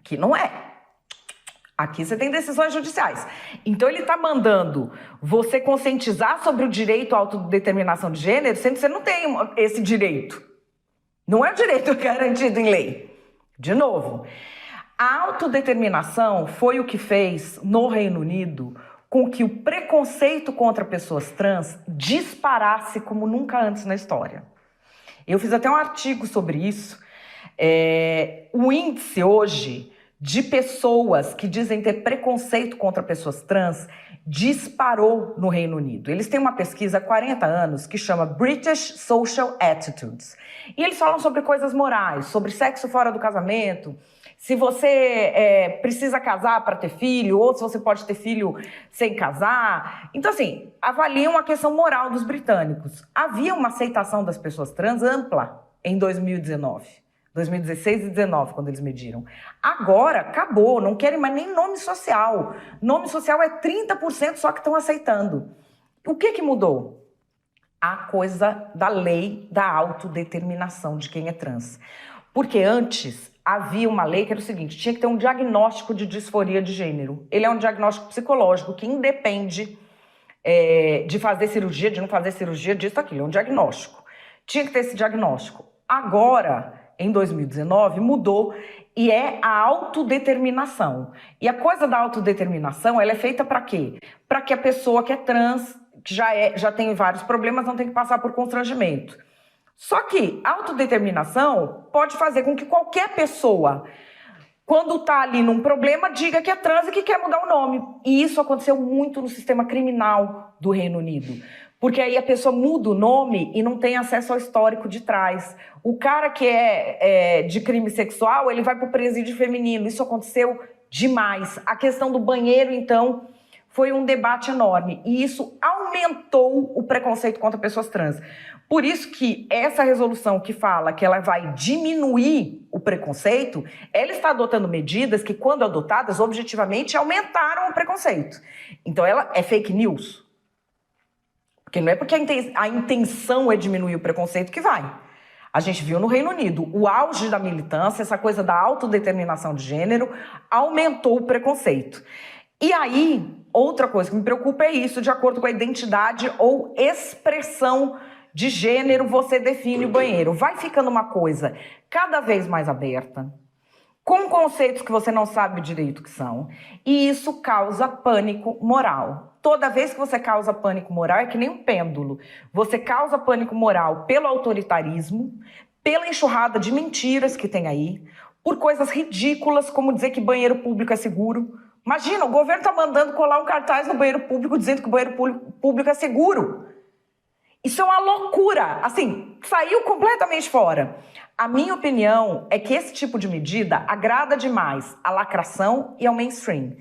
que não é. Aqui você tem decisões judiciais. Então ele está mandando você conscientizar sobre o direito à autodeterminação de gênero, sendo que você não tem esse direito. Não é o direito garantido em lei. De novo, a autodeterminação foi o que fez no Reino Unido com que o preconceito contra pessoas trans disparasse como nunca antes na história. Eu fiz até um artigo sobre isso. O índice hoje de pessoas que dizem ter preconceito contra pessoas trans disparou no Reino Unido. Eles têm uma pesquisa há 40 anos que chama British Social Attitudes. E eles falam sobre coisas morais, sobre sexo fora do casamento, se você precisa casar para ter filho, ou se você pode ter filho sem casar. Então, assim, avaliam a questão moral dos britânicos. Havia uma aceitação das pessoas trans ampla em 2019. 2016 e 2019, quando eles mediram. Agora, acabou, não querem mais nem nome social. Nome social é 30% só que estão aceitando. O que mudou? A coisa da lei da autodeterminação de quem é trans. Porque antes havia uma lei que era o seguinte, tinha que ter um diagnóstico de disforia de gênero. Ele é um diagnóstico psicológico que independe de fazer cirurgia, de não fazer cirurgia, disso, aquilo. É um diagnóstico. Tinha que ter esse diagnóstico. Agora, em 2019, mudou e é a autodeterminação. E a coisa da autodeterminação, ela é feita para quê? Para que a pessoa que é trans, que já tem vários problemas, não tenha que passar por constrangimento. Só que a autodeterminação pode fazer com que qualquer pessoa, quando está ali num problema, diga que é trans e que quer mudar o nome. E isso aconteceu muito no sistema criminal do Reino Unido. Porque aí a pessoa muda o nome e não tem acesso ao histórico de trás. O cara que é de crime sexual, ele vai para o presídio feminino. Isso aconteceu demais. A questão do banheiro, então, foi um debate enorme. E isso aumentou o preconceito contra pessoas trans. Por isso que essa resolução que fala que ela vai diminuir o preconceito, ela está adotando medidas que, quando adotadas, objetivamente aumentaram o preconceito. Então, ela é fake news. Porque não é porque a intenção é diminuir o preconceito que vai. A gente viu no Reino Unido, o auge da militância, essa coisa da autodeterminação de gênero, aumentou o preconceito. E aí, outra coisa que me preocupa é isso, de acordo com a identidade ou expressão de gênero, você define o banheiro. Vai ficando uma coisa cada vez mais aberta, com conceitos que você não sabe direito o que são, e isso causa pânico moral. Toda vez que você causa pânico moral, é que nem um pêndulo. Você causa pânico moral pelo autoritarismo, pela enxurrada de mentiras que tem aí, por coisas ridículas, como dizer que banheiro público é seguro. Imagina, o governo está mandando colar um cartaz no banheiro público dizendo que o banheiro público é seguro. Isso é uma loucura, assim, saiu completamente fora. A minha opinião é que esse tipo de medida agrada demais à lacração e ao mainstream.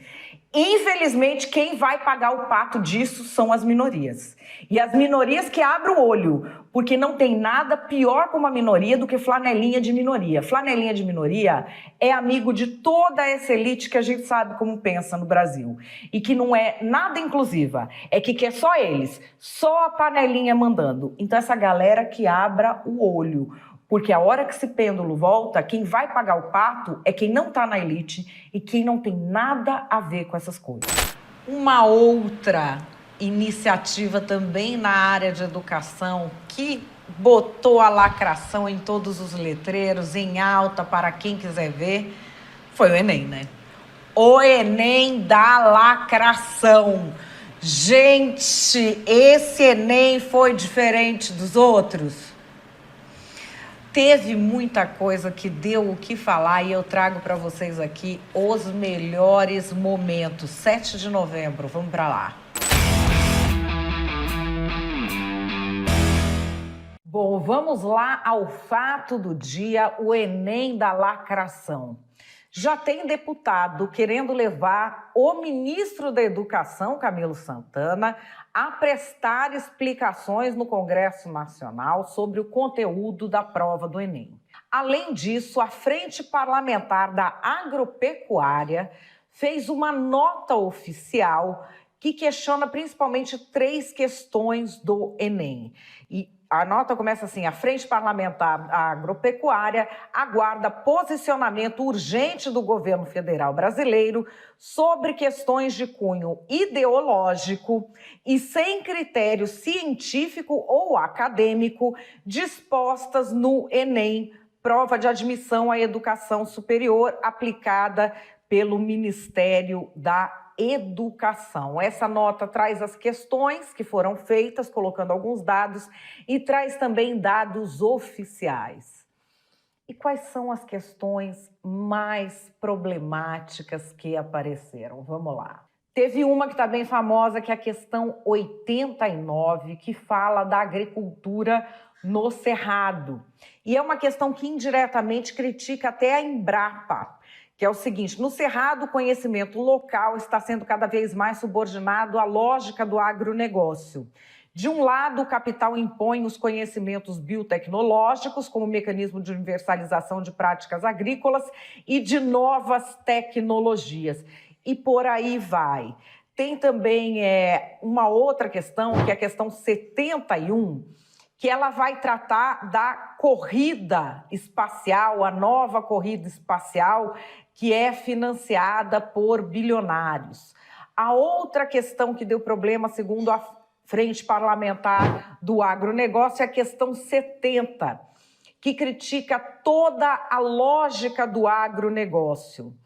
Infelizmente, quem vai pagar o pato disso são as minorias. E as minorias que abrem o olho, porque não tem nada pior para uma minoria do que flanelinha de minoria. Flanelinha de minoria é amigo de toda essa elite que a gente sabe como pensa no Brasil. E que não é nada inclusiva, é que quer só eles, só a panelinha mandando. Então essa galera que abra o olho. Porque a hora que esse pêndulo volta, quem vai pagar o pato é quem não está na elite e quem não tem nada a ver com essas coisas. Uma outra iniciativa também na área de educação que botou a lacração em todos os letreiros, em alta para quem quiser ver, foi o Enem, né? O Enem da lacração. Gente, esse Enem foi diferente dos outros? Teve muita coisa que deu o que falar e eu trago para vocês aqui os melhores momentos. 7 de novembro, vamos para lá. Bom, vamos lá ao fato do dia, o Enem da lacração. Já tem deputado querendo levar o ministro da Educação, Camilo Santana, a prestar explicações no Congresso Nacional sobre o conteúdo da prova do Enem. Além disso, a Frente Parlamentar da Agropecuária fez uma nota oficial que questiona principalmente 3 questões do Enem. E a nota começa assim: a Frente Parlamentar Agropecuária aguarda posicionamento urgente do governo federal brasileiro sobre questões de cunho ideológico e sem critério científico ou acadêmico dispostas no Enem, prova de admissão à educação superior aplicada pelo Ministério da Educação. Essa nota traz as questões que foram feitas, colocando alguns dados, e traz também dados oficiais. E quais são as questões mais problemáticas que apareceram? Vamos lá. Teve uma que está bem famosa, que é a questão 89, que fala da agricultura no Cerrado. E é uma questão que indiretamente critica até a Embrapa, que é o seguinte: no Cerrado, o conhecimento local está sendo cada vez mais subordinado à lógica do agronegócio. De um lado, o capital impõe os conhecimentos biotecnológicos como mecanismo de universalização de práticas agrícolas e de novas tecnologias. E por aí vai. Tem também uma outra questão, que é a questão 71, que ela vai tratar da corrida espacial, a nova corrida espacial, que é financiada por bilionários. A outra questão que deu problema, segundo a Frente Parlamentar do Agronegócio, é a questão 70, que critica toda a lógica do agronegócio.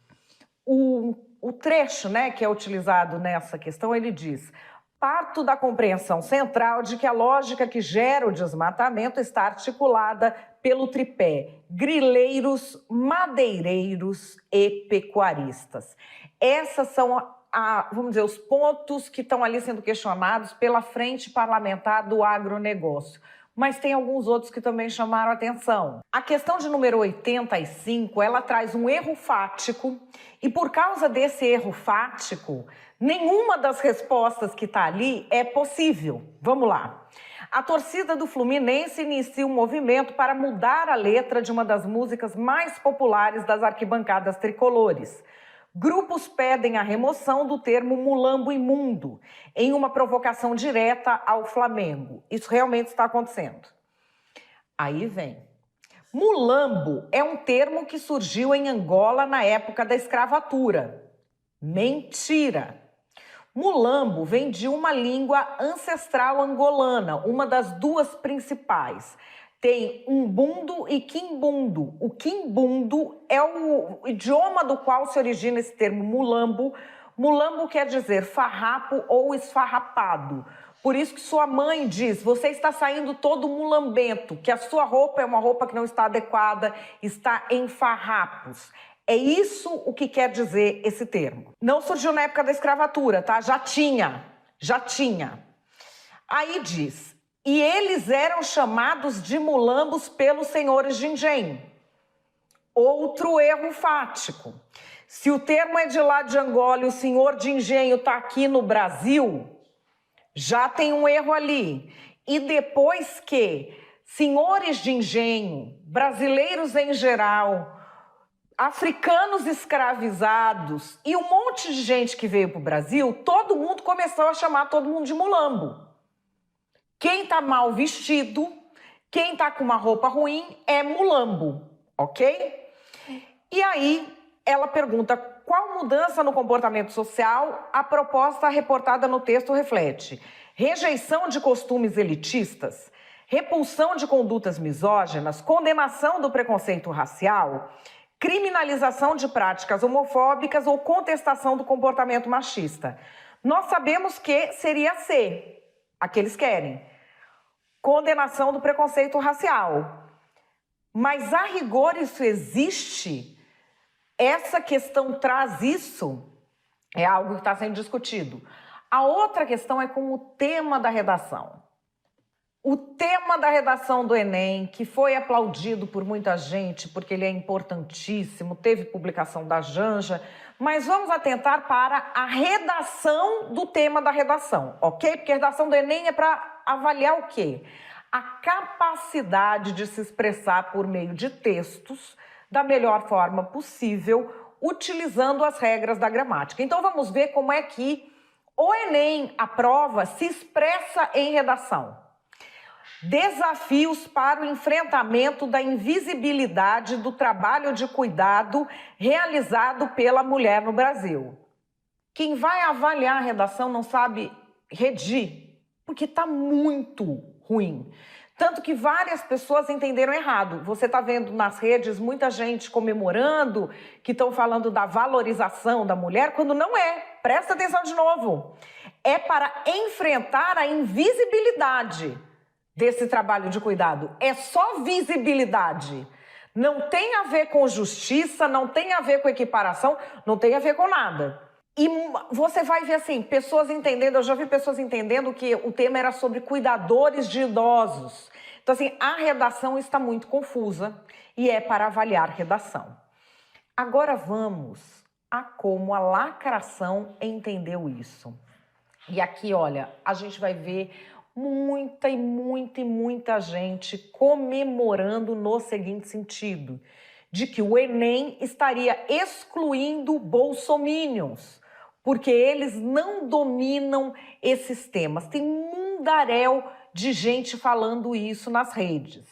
O trecho, que é utilizado nessa questão, ele diz: parto da compreensão central de que a lógica que gera o desmatamento está articulada pelo tripé grileiros, madeireiros e pecuaristas. Essas são, vamos dizer, os pontos que estão ali sendo questionados pela Frente Parlamentar do Agronegócio. Mas tem alguns outros que também chamaram a atenção. A questão de número 85, ela traz um erro fático, e por causa desse erro fático, nenhuma das respostas que está ali é possível. Vamos lá. A torcida do Fluminense inicia um movimento para mudar a letra de uma das músicas mais populares das arquibancadas tricolores. Grupos pedem a remoção do termo mulambo imundo, em uma provocação direta ao Flamengo. Isso realmente está acontecendo. Aí vem. Mulambo é um termo que surgiu em Angola na época da escravatura. Mentira! Mulambo vem de uma língua ancestral angolana, uma das 2 principais, tem umbundo e quimbundo. O quimbundo é o idioma do qual se origina esse termo mulambo. Mulambo quer dizer farrapo ou esfarrapado. Por isso que sua mãe diz, você está saindo todo mulambento, que a sua roupa é uma roupa que não está adequada, está em farrapos. É isso o que quer dizer esse termo. Não surgiu na época da escravatura, tá? Já tinha. Aí diz, e eles eram chamados de mulambos pelos senhores de engenho. Outro erro fático. Se o termo é de lá de Angola e o senhor de engenho está aqui no Brasil, já tem um erro ali. E depois que senhores de engenho, brasileiros em geral, africanos escravizados e um monte de gente que veio para o Brasil, todo mundo começou a chamar todo mundo de mulambo. Quem está mal vestido, quem está com uma roupa ruim é mulambo, ok? E aí ela pergunta qual mudança no comportamento social a proposta reportada no texto reflete. Rejeição de costumes elitistas, repulsão de condutas misóginas, condenação do preconceito racial, criminalização de práticas homofóbicas ou contestação do comportamento machista. Nós sabemos que seria C, a que eles querem. Condenação do preconceito racial. Mas a rigor isso existe? Essa questão traz isso? É algo que está sendo discutido. A outra questão é com o tema da redação. O tema da redação do Enem, que foi aplaudido por muita gente, porque ele é importantíssimo, teve publicação da Janja, mas vamos atentar para a redação do tema da redação, ok? Porque a redação do Enem é para avaliar o quê? A capacidade de se expressar por meio de textos da melhor forma possível, utilizando as regras da gramática. Então vamos ver como é que o Enem, a prova, se expressa em redação. Desafios para o enfrentamento da invisibilidade do trabalho de cuidado realizado pela mulher no Brasil. Quem vai avaliar a redação não sabe redigir, porque está muito ruim. Tanto que várias pessoas entenderam errado. Você está vendo nas redes muita gente comemorando, que estão falando da valorização da mulher, quando não é. Presta atenção de novo. É para enfrentar a invisibilidade desse trabalho de cuidado. É só visibilidade. Não tem a ver com justiça, não tem a ver com equiparação, não tem a ver com nada. E você vai ver assim, pessoas entendendo, eu já vi pessoas entendendo que o tema era sobre cuidadores de idosos. Então assim, a redação está muito confusa e é para avaliar redação. Agora vamos a como a lacração entendeu isso. E aqui, olha, a gente vai ver muita gente comemorando no seguinte sentido, de que o Enem estaria excluindo bolsominions, porque eles não dominam esses temas. Tem mundaréu de gente falando isso nas redes.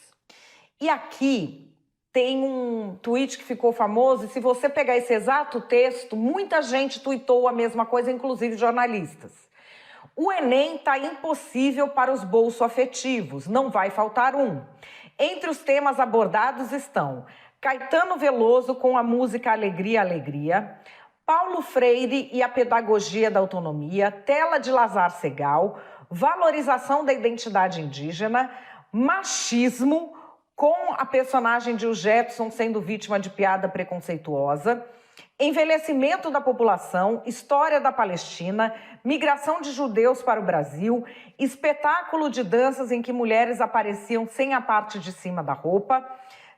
E aqui tem um tweet que ficou famoso, e se você pegar esse exato texto, muita gente tweetou a mesma coisa, inclusive jornalistas. O Enem está impossível para os bolsoafetivos, não vai faltar um. Entre os temas abordados estão Caetano Veloso com a música Alegria, Alegria, Paulo Freire e a pedagogia da autonomia, Tela de Lazar Segal, valorização da identidade indígena, machismo com a personagem de O Jetson sendo vítima de piada preconceituosa, envelhecimento da população, história da Palestina, migração de judeus para o Brasil, espetáculo de danças em que mulheres apareciam sem a parte de cima da roupa,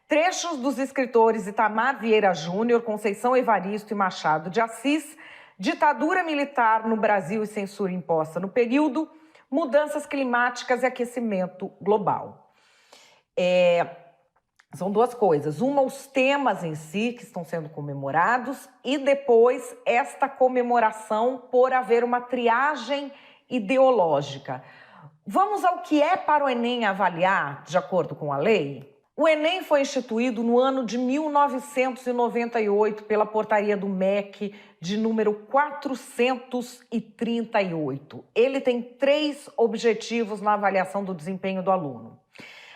trechos dos escritores Itamar Vieira Júnior, Conceição Evaristo e Machado de Assis, ditadura militar no Brasil e censura imposta no período, mudanças climáticas e aquecimento global. São duas coisas. Uma, os temas em si que estão sendo comemorados e depois esta comemoração por haver uma triagem ideológica. Vamos ao que é para o Enem avaliar, de acordo com a lei? O Enem foi instituído no ano de 1998 pela portaria do MEC de número 438. Ele tem 3 objetivos na avaliação do desempenho do aluno.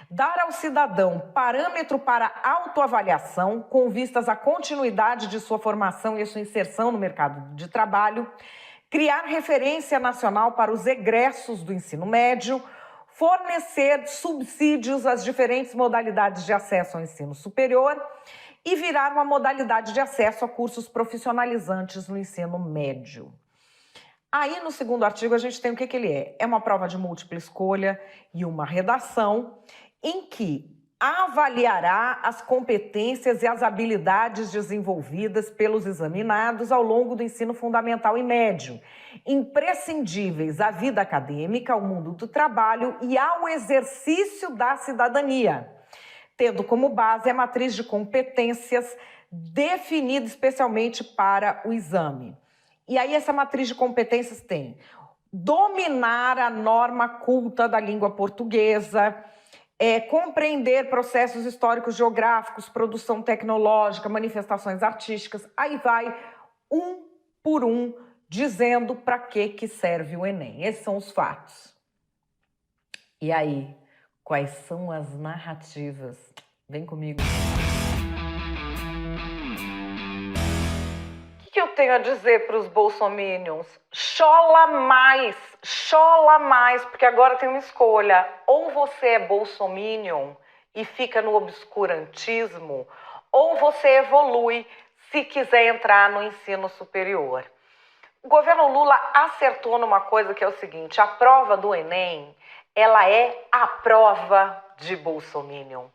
Dar ao cidadão parâmetro para autoavaliação com vistas à continuidade de sua formação e sua inserção no mercado de trabalho, criar referência nacional para os egressos do ensino médio, fornecer subsídios às diferentes modalidades de acesso ao ensino superior e virar uma modalidade de acesso a cursos profissionalizantes no ensino médio. Aí, no segundo artigo, a gente tem o que ele é. É uma prova de múltipla escolha e uma redação em que avaliará as competências e as habilidades desenvolvidas pelos examinados ao longo do ensino fundamental e médio, imprescindíveis à vida acadêmica, ao mundo do trabalho e ao exercício da cidadania, tendo como base a matriz de competências definida especialmente para o exame. E aí essa matriz de competências tem dominar a norma culta da língua portuguesa, compreender processos históricos geográficos, produção tecnológica, manifestações artísticas. Aí vai um por um dizendo para que serve o Enem. Esses são os fatos. E aí, quais são as narrativas? Vem comigo. O que eu tenho a dizer para os bolsominions? Chola mais, porque agora tem uma escolha. Ou você é bolsominion e fica no obscurantismo, ou você evolui se quiser entrar no ensino superior. O governo Lula acertou numa coisa que é o seguinte: a prova do Enem, ela é a prova de bolsominion.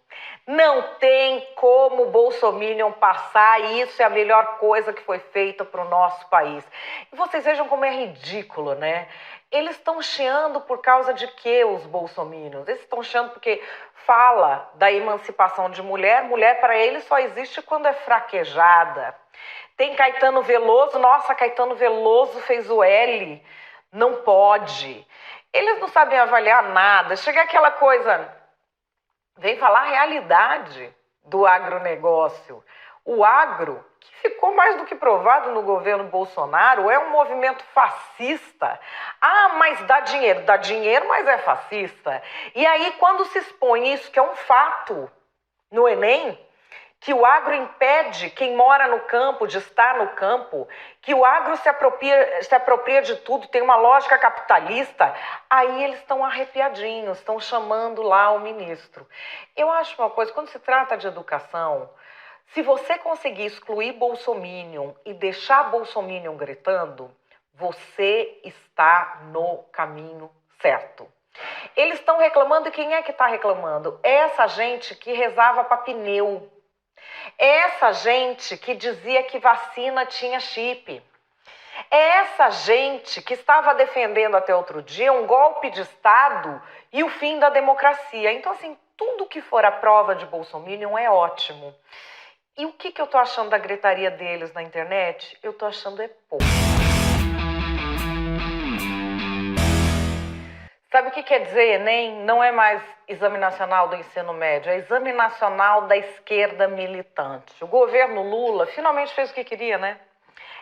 Não tem como bolsominion passar, e isso é a melhor coisa que foi feita para o nosso país. E vocês vejam como é ridículo, né? Eles estão chiando por causa de quê, os bolsominions? Eles estão chiando porque fala da emancipação de mulher. Mulher para eles só existe quando é fraquejada. Tem Caetano Veloso, nossa, Caetano Veloso fez o L, não pode. Eles não sabem avaliar nada. Chega aquela coisa, vem falar a realidade do agronegócio. O agro, que ficou mais do que provado no governo Bolsonaro, é um movimento fascista. Ah, mas dá dinheiro, mas é fascista. E aí, quando se expõe isso, que é um fato no Enem, que o agro impede quem mora no campo de estar no campo, que o agro se apropria de tudo, tem uma lógica capitalista, aí eles estão arrepiadinhos, estão chamando lá o ministro. Eu acho uma coisa, quando se trata de educação, se você conseguir excluir bolsominion e deixar bolsominion gritando, você está no caminho certo. Eles estão reclamando, e quem é que está reclamando? É essa gente que rezava para pneu. Essa gente que dizia que vacina tinha chip. É essa gente que estava defendendo até outro dia um golpe de Estado e o fim da democracia. Então, assim, tudo que for a prova de bolsominion é ótimo. E o que eu tô achando da gritaria deles na internet? Eu tô achando pouco. Sabe o que quer dizer Enem? Não é mais Exame Nacional do Ensino Médio, é Exame Nacional da Esquerda Militante. O governo Lula finalmente fez o que queria, né?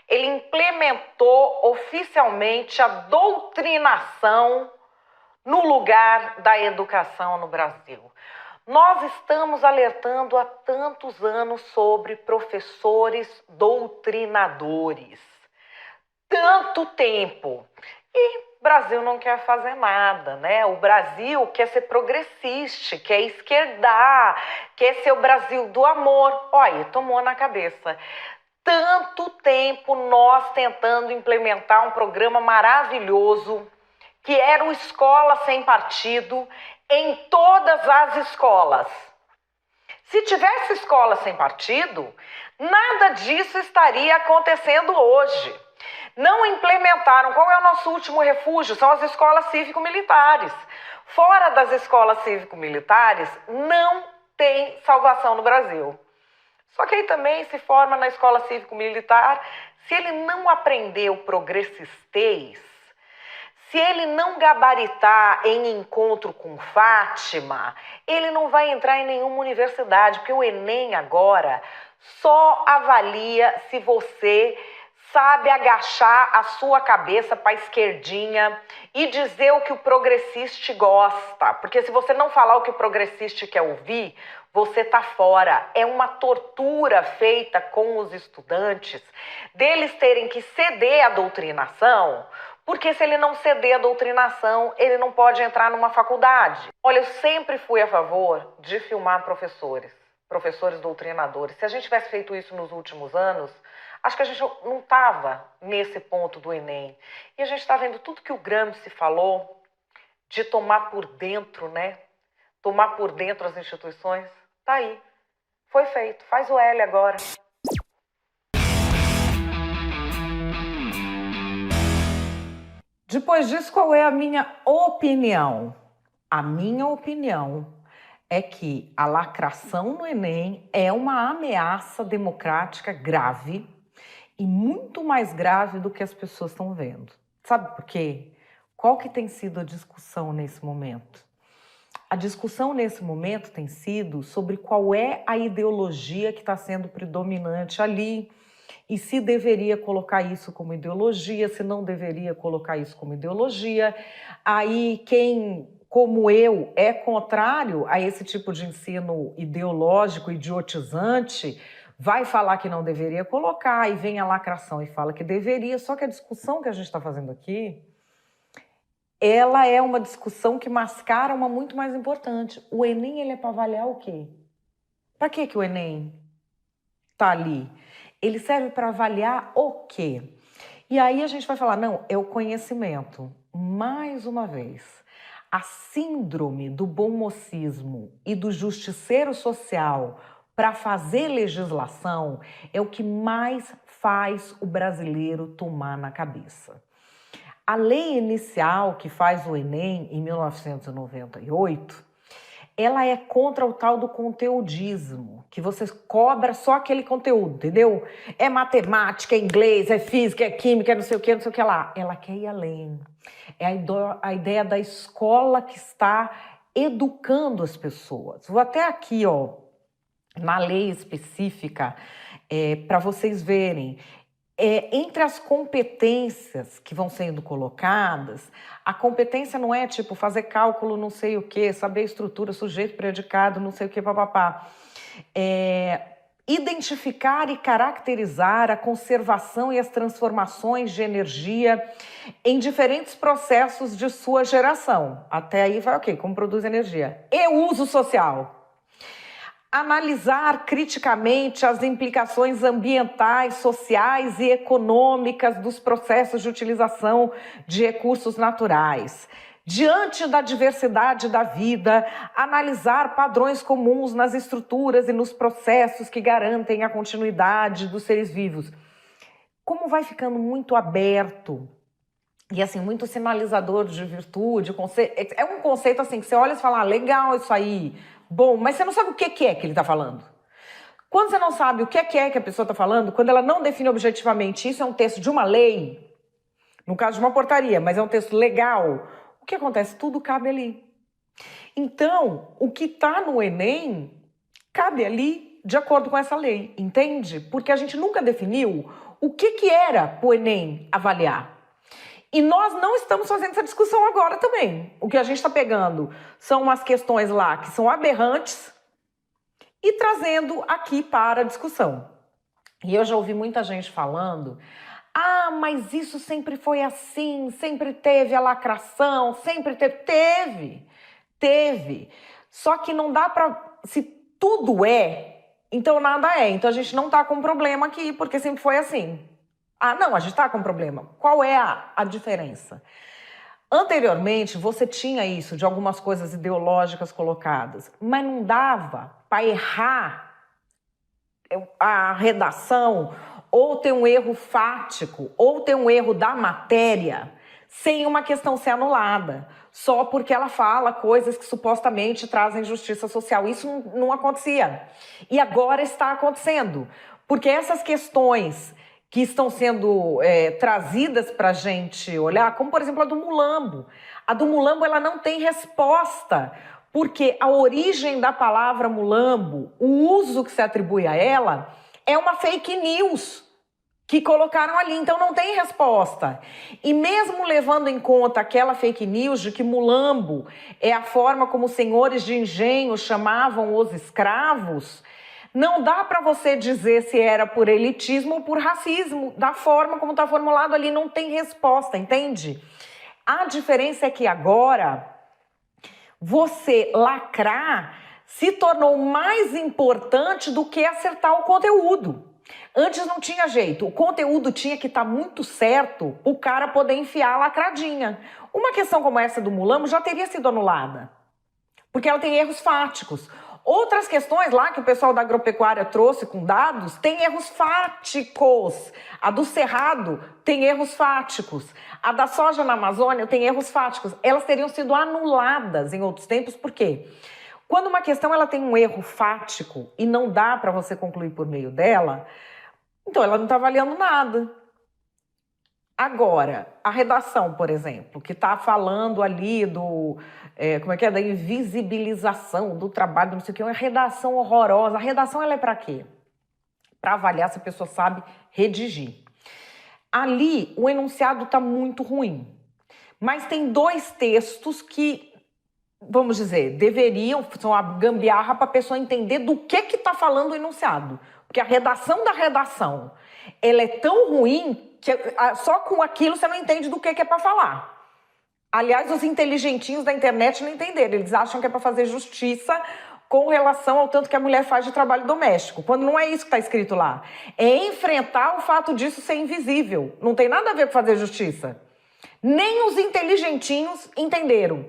Ele implementou oficialmente a doutrinação no lugar da educação no Brasil. Nós estamos alertando há tantos anos sobre professores doutrinadores. Tanto tempo. E o Brasil não quer fazer nada, né? O Brasil quer ser progressista, quer esquerdar, quer ser o Brasil do amor. Olha, tomou na cabeça. Tanto tempo nós tentando implementar um programa maravilhoso, que era o Escola Sem Partido, em todas as escolas. Se tivesse escola sem partido, nada disso estaria acontecendo hoje. Não implementaram. Qual é o nosso último refúgio? São as escolas cívico-militares. Fora das escolas cívico-militares, não tem salvação no Brasil. Só que aí também se forma na escola cívico-militar, se ele não aprender o progressistez, se ele não gabaritar em encontro com Fátima, ele não vai entrar em nenhuma universidade, porque o Enem agora só avalia se você sabe agachar a sua cabeça para a esquerdinha e dizer o que o progressista gosta. Porque se você não falar o que o progressista quer ouvir, você tá fora. É uma tortura feita com os estudantes, deles terem que ceder à doutrinação, porque se ele não ceder à doutrinação, ele não pode entrar numa faculdade. Olha, eu sempre fui a favor de filmar professores doutrinadores. Se a gente tivesse feito isso nos últimos anos, acho que a gente não estava nesse ponto do Enem. E a gente está vendo tudo que o Gramsci falou de tomar por dentro, né? Tomar por dentro as instituições. Tá aí. Foi feito. Faz o L agora. Depois disso, qual é a minha opinião? A minha opinião é que a lacração no Enem é uma ameaça democrática grave e muito mais grave do que as pessoas estão vendo. Sabe por quê? Qual que tem sido a discussão nesse momento? A discussão nesse momento tem sido sobre qual é a ideologia que está sendo predominante ali e se deveria colocar isso como ideologia, se não deveria colocar isso como ideologia. Aí quem, como eu, é contrário a esse tipo de ensino ideológico, idiotizante, vai falar que não deveria colocar, e vem a lacração e fala que deveria. Só que a discussão que a gente está fazendo aqui, ela é uma discussão que mascara uma muito mais importante. O Enem, ele é para avaliar o quê? Para que o Enem está ali? Ele serve para avaliar o quê? E aí a gente vai falar, não, é o conhecimento. Mais uma vez, a síndrome do bom mocismo e do justiceiro social para fazer legislação é o que mais faz o brasileiro tomar na cabeça. A lei inicial que faz o Enem, em 1998, ela é contra o tal do conteudismo, que você cobra só aquele conteúdo, entendeu? É matemática, é inglês, é física, é química, é não sei o que lá. Ela quer ir além. É a ideia da escola que está educando as pessoas. Vou até aqui, ó, na lei específica, para vocês verem. Entre as competências que vão sendo colocadas, a competência não é tipo fazer cálculo não sei o que, saber estrutura, sujeito, predicado, não sei o que, papapá. Identificar e caracterizar a conservação e as transformações de energia em diferentes processos de sua geração. Até aí vai ok, como produz energia. E uso social. Analisar criticamente as implicações ambientais, sociais e econômicas dos processos de utilização de recursos naturais. Diante da diversidade da vida, analisar padrões comuns nas estruturas e nos processos que garantem a continuidade dos seres vivos. Como vai ficando muito aberto e assim, muito sinalizador de virtude, é um conceito assim que você olha e fala, legal isso aí. Bom, mas você não sabe o que é que ele está falando. Quando você não sabe o que é que a pessoa está falando, quando ela não define objetivamente, isso é um texto de uma lei, no caso de uma portaria, mas é um texto legal, o que acontece? Tudo cabe ali. Então, o que está no Enem cabe ali de acordo com essa lei, entende? Porque a gente nunca definiu o que era o Enem avaliar. E nós não estamos fazendo essa discussão agora também. O que a gente está pegando são umas questões lá que são aberrantes e trazendo aqui para a discussão. E eu já ouvi muita gente falando, mas isso sempre foi assim, sempre teve a lacração, sempre teve. Teve. Só que não dá para... Se tudo então nada é. Então a gente não está com problema aqui, porque sempre foi assim. Não, a gente está com problema. Qual é a diferença? Anteriormente, você tinha isso de algumas coisas ideológicas colocadas, mas não dava para errar a redação, ou ter um erro fático, ou ter um erro da matéria, sem uma questão ser anulada, só porque ela fala coisas que supostamente trazem justiça social. Isso não acontecia. E agora está acontecendo, porque essas questões que estão sendo trazidas para a gente olhar, como por exemplo a do mulambo. A do mulambo ela não tem resposta, porque a origem da palavra mulambo, o uso que se atribui a ela, é uma fake news que colocaram ali, então não tem resposta. E mesmo levando em conta aquela fake news de que mulambo é a forma como os senhores de engenho chamavam os escravos, não dá para você dizer se era por elitismo ou por racismo. Da forma como está formulado ali, não tem resposta, entende? A diferença é que agora você lacrar se tornou mais importante do que acertar o conteúdo. Antes não tinha jeito, o conteúdo tinha que estar muito certo o cara poder enfiar a lacradinha. Uma questão como essa do mulambo já teria sido anulada, porque ela tem erros fáticos. Outras questões lá que o pessoal da agropecuária trouxe com dados tem erros fáticos. A do cerrado tem erros fáticos. A da soja na Amazônia tem erros fáticos. Elas teriam sido anuladas em outros tempos, por quê? Quando uma questão ela tem um erro fático e não dá para você concluir por meio dela, então ela não está avaliando nada. Agora, a redação, por exemplo, que está falando ali da invisibilização do trabalho, não sei o que, é uma redação horrorosa. A redação ela é para quê? Para avaliar se a pessoa sabe redigir. Ali, o enunciado está muito ruim. Mas tem 2 textos que, vamos dizer, são a gambiarra para a pessoa entender do que está falando o enunciado. Porque a redação da redação, ela é tão ruim que só com aquilo você não entende do que é para falar. Aliás, os inteligentinhos da internet não entenderam. Eles acham que é para fazer justiça com relação ao tanto que a mulher faz de trabalho doméstico, quando não é isso que está escrito lá. É enfrentar o fato disso ser invisível. Não tem nada a ver com fazer justiça. Nem os inteligentinhos entenderam.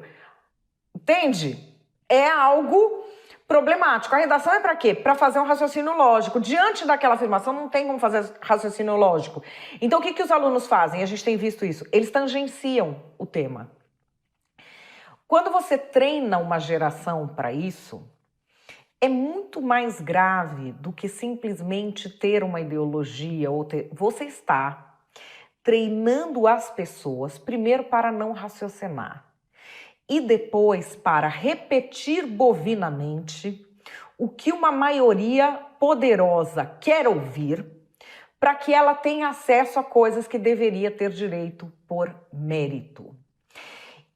Entende? É algo problemático. A redação é para quê? Para fazer um raciocínio lógico. Diante daquela afirmação, não tem como fazer raciocínio lógico. Então, o que os alunos fazem? A gente tem visto isso. Eles tangenciam o tema. Quando você treina uma geração para isso, é muito mais grave do que simplesmente ter uma ideologia. Você está treinando as pessoas, primeiro, para não raciocinar. E depois para repetir bovinamente o que uma maioria poderosa quer ouvir, para que ela tenha acesso a coisas que deveria ter direito por mérito.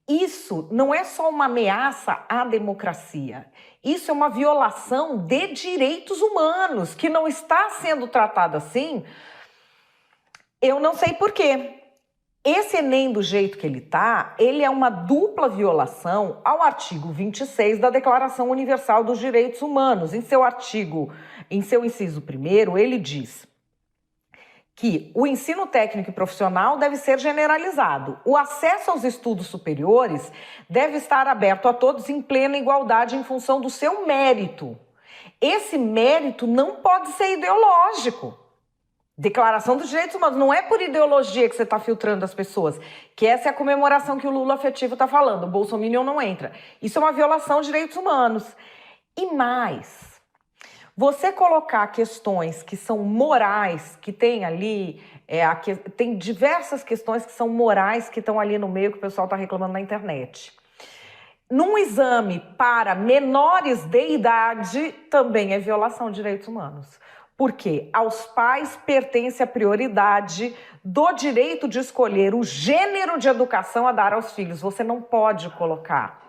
Isso não é só uma ameaça à democracia, isso é uma violação de direitos humanos, que não está sendo tratado assim, eu não sei por quê. Esse Enem, do jeito que ele está, ele é uma dupla violação ao artigo 26 da Declaração Universal dos Direitos Humanos. Em seu inciso 1º, ele diz que o ensino técnico e profissional deve ser generalizado. O acesso aos estudos superiores deve estar aberto a todos em plena igualdade em função do seu mérito. Esse mérito não pode ser ideológico. Declaração dos Direitos Humanos, não é por ideologia que você está filtrando as pessoas, que essa é a comemoração que o Lula afetivo está falando, o Bolsominion não entra. Isso é uma violação de direitos humanos. E mais, você colocar questões que são morais, que tem ali, tem diversas questões que são morais que estão ali no meio que o pessoal está reclamando na internet. Num exame para menores de idade, também é violação de direitos humanos. Porque aos pais pertence a prioridade do direito de escolher o gênero de educação a dar aos filhos. Você não pode colocar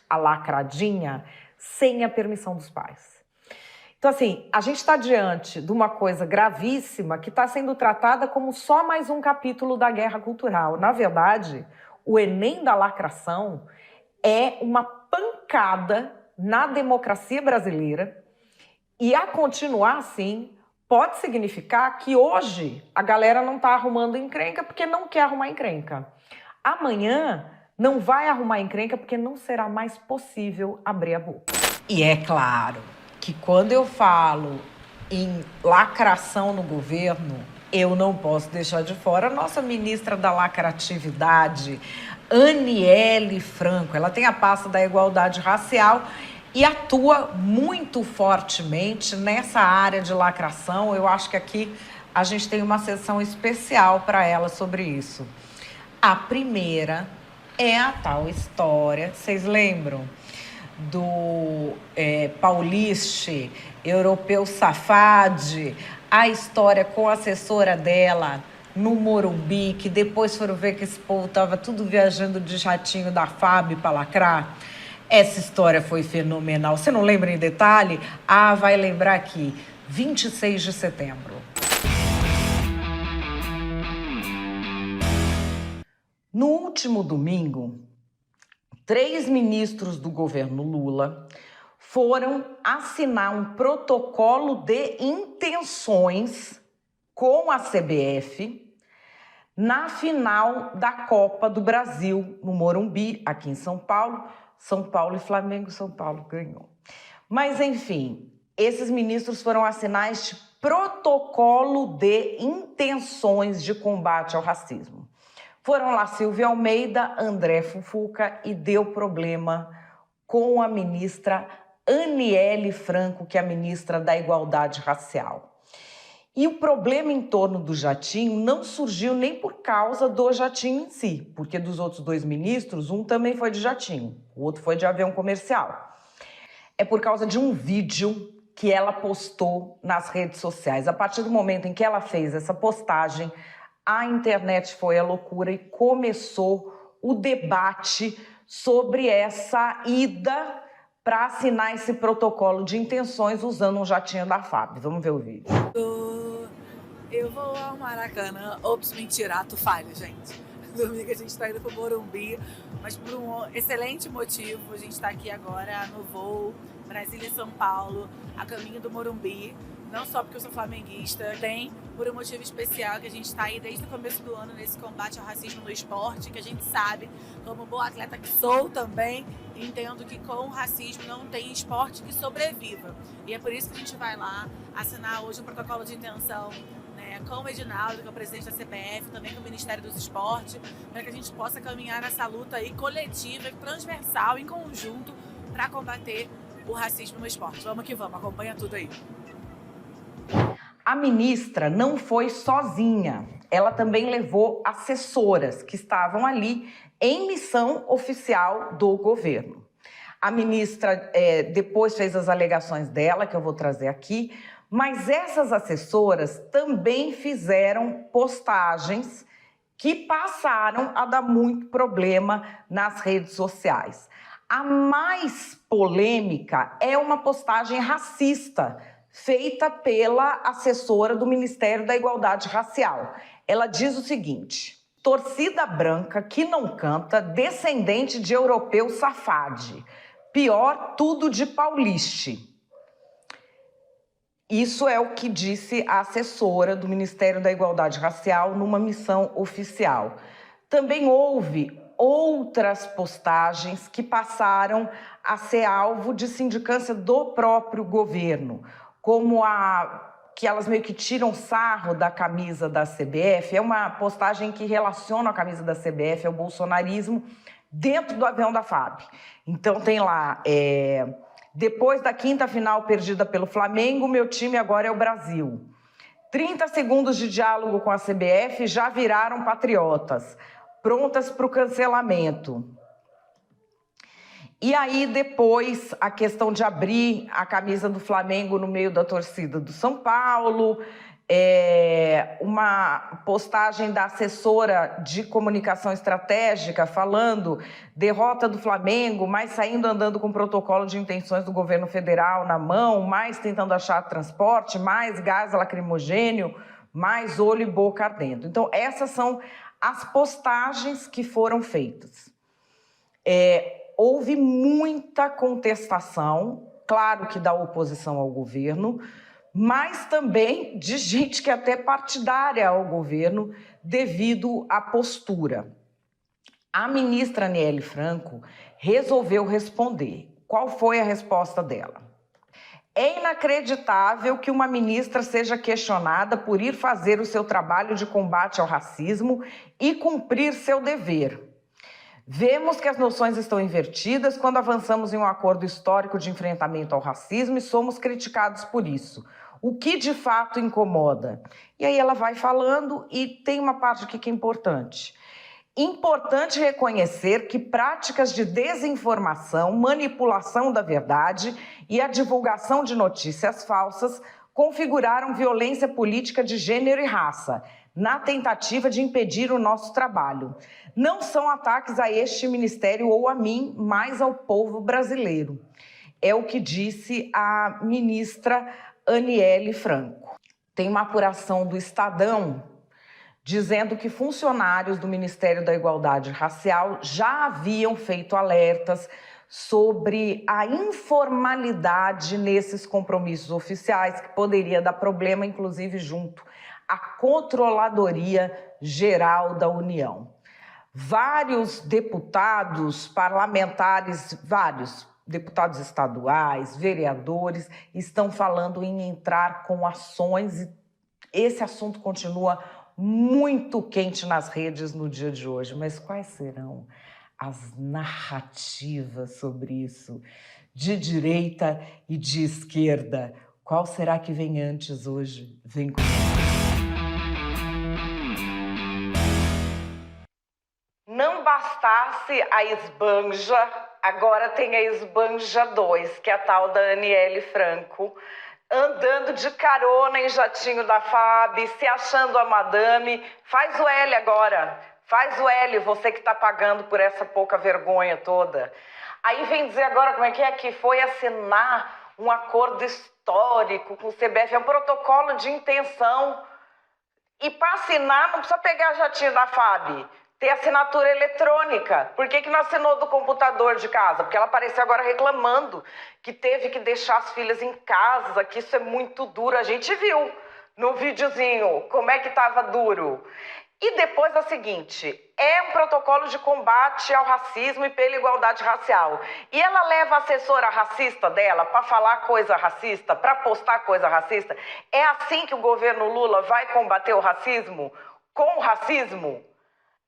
a lacradinha sem a permissão dos pais. Então, assim, a gente está diante de uma coisa gravíssima que está sendo tratada como só mais um capítulo da guerra cultural. Na verdade, o Enem da lacração é uma pancada na democracia brasileira e, a continuar assim, pode significar que hoje a galera não está arrumando encrenca porque não quer arrumar encrenca. Amanhã não vai arrumar encrenca porque não será mais possível abrir a boca. E é claro que quando eu falo em lacração no governo, eu não posso deixar de fora a nossa ministra da lacratividade, Aniele Franco. Ela tem a pasta da igualdade racial e atua muito fortemente nessa área de lacração. Eu acho que aqui a gente tem uma sessão especial para ela sobre isso. A primeira é a tal história, vocês lembram? Do Pauliste, europeu safade, a história com a assessora dela no Morumbi, que depois foram ver que esse povo tava tudo viajando de jatinho da FAB para lacrar? Essa história foi fenomenal. Você não lembra em detalhe? Ah, vai lembrar aqui. 26 de setembro. No último domingo, 3 ministros do governo Lula foram assinar um protocolo de intenções com a CBF na final da Copa do Brasil, no Morumbi, aqui em São Paulo. São Paulo e Flamengo, São Paulo ganhou. Mas, enfim, esses ministros foram assinar este protocolo de intenções de combate ao racismo. Foram lá Silvia Almeida, André Fufuca e deu problema com a ministra Aniele Franco, que é a ministra da Igualdade Racial. E o problema em torno do jatinho não surgiu nem por causa do jatinho em si, porque dos outros 2 ministros, um também foi de jatinho, o outro foi de avião comercial. É por causa de um vídeo que ela postou nas redes sociais. A partir do momento em que ela fez essa postagem, a internet foi à loucura e começou o debate sobre essa ida para assinar esse protocolo de intenções usando um jatinho da FAB. Vamos ver o vídeo. Eu vou ao Maracanã. Ops, mentira, ato falho, gente. Domingo a gente tá indo pro Morumbi, mas por um excelente motivo. A gente tá aqui agora no voo Brasília-São Paulo, a caminho do Morumbi. Não só porque eu sou flamenguista, tem por um motivo especial que a gente está aí desde o começo do ano nesse combate ao racismo no esporte, que a gente sabe, como boa atleta que sou também, entendo que com o racismo não tem esporte que sobreviva. E é por isso que a gente vai lá assinar hoje um protocolo de intenção, né, com o Edinaldo, que é o presidente da CBF, também com o Ministério dos Esportes, para que a gente possa caminhar nessa luta aí coletiva, transversal, em conjunto, para combater o racismo no esporte. Vamos que vamos, acompanha tudo aí. A ministra não foi sozinha, ela também levou assessoras que estavam ali em missão oficial do governo. A ministra depois fez as alegações dela, que eu vou trazer aqui, mas essas assessoras também fizeram postagens que passaram a dar muito problema nas redes sociais. A mais polêmica é uma postagem racista, feita pela assessora do Ministério da Igualdade Racial. Ela diz o seguinte: torcida branca que não canta, descendente de europeu safade. Pior tudo de pauliste. Isso é o que disse a assessora do Ministério da Igualdade Racial numa missão oficial. Também houve outras postagens que passaram a ser alvo de sindicância do próprio governo, como que elas meio que tiram sarro da camisa da CBF. É uma postagem que relaciona a camisa da CBF ao bolsonarismo dentro do avião da FAB. Então tem lá, depois da 5ª final perdida pelo Flamengo, meu time agora é o Brasil. 30 segundos de diálogo com a CBF já viraram patriotas, prontas para o cancelamento. E aí, depois, a questão de abrir a camisa do Flamengo no meio da torcida do São Paulo, uma postagem da assessora de comunicação estratégica falando derrota do Flamengo, mais saindo andando com protocolo de intenções do governo federal na mão, mais tentando achar transporte, mais gás lacrimogênio, mais olho e boca ardendo. Então, essas são as postagens que foram feitas. Houve muita contestação, claro que da oposição ao governo, mas também de gente que é até partidária ao governo devido à postura. A ministra Aniele Franco resolveu responder. Qual foi a resposta dela? É inacreditável que uma ministra seja questionada por ir fazer o seu trabalho de combate ao racismo e cumprir seu dever. Vemos que as noções estão invertidas quando avançamos em um acordo histórico de enfrentamento ao racismo e somos criticados por isso. O que de fato incomoda? E aí ela vai falando e tem uma parte aqui que é importante. Importante reconhecer que práticas de desinformação, manipulação da verdade e a divulgação de notícias falsas configuraram violência política de gênero e raça, na tentativa de impedir o nosso trabalho. Não são ataques a este ministério ou a mim, mas ao povo brasileiro. É o que disse a ministra Aniele Franco. Tem uma apuração do Estadão dizendo que funcionários do Ministério da Igualdade Racial já haviam feito alertas sobre a informalidade nesses compromissos oficiais, que poderia dar problema, inclusive, junto à Controladoria Geral da União. Vários deputados, parlamentares, vários deputados estaduais, vereadores, estão falando em entrar com ações e esse assunto continua muito quente nas redes no dia de hoje. Mas quais serão as narrativas sobre isso, de direita e de esquerda? Qual será que vem antes hoje? Vem comigo. Não bastasse a esbanja, agora tem a esbanja 2, que é a tal da Aniele Franco, andando de carona em jatinho da FAB, se achando a madame. Faz o L agora, faz o L, você que está pagando por essa pouca vergonha toda. Aí vem dizer agora como é que foi assinar um acordo histórico com o CBF, é um protocolo de intenção. E para assinar não precisa pegar jatinho da FAB, ter assinatura eletrônica. Por que não assinou do computador de casa? Porque ela apareceu agora reclamando que teve que deixar as filhas em casa, que isso é muito duro. A gente viu no videozinho como é que estava duro. E depois é o seguinte, é um protocolo de combate ao racismo e pela igualdade racial. E ela leva a assessora racista dela para falar coisa racista, para postar coisa racista. É assim que o governo Lula vai combater o racismo? Com o racismo?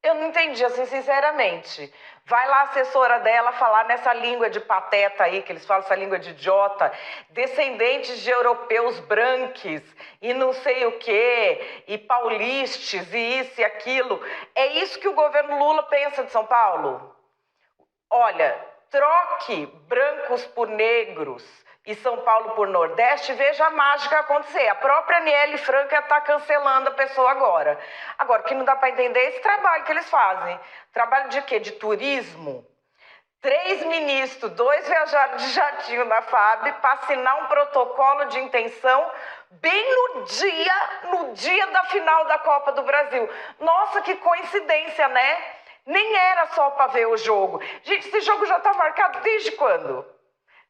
Eu não entendi, assim, sinceramente. Vai lá a assessora dela falar nessa língua de pateta aí, que eles falam essa língua de idiota, descendentes de europeus branques e não sei o quê, e paulistes e isso e aquilo. É isso que o governo Lula pensa de São Paulo? Olha, troque brancos por negros e São Paulo por Nordeste, veja a mágica acontecer. A própria Aniele Franco está cancelando a pessoa agora. Agora, o que não dá para entender é esse trabalho que eles fazem. Trabalho de quê? De turismo? 3 ministros, 2 viajaram de jatinho da FAB para assinar um protocolo de intenção bem no dia da final da Copa do Brasil. Nossa, que coincidência, né? Nem era só para ver o jogo. Gente, esse jogo já está marcado desde quando?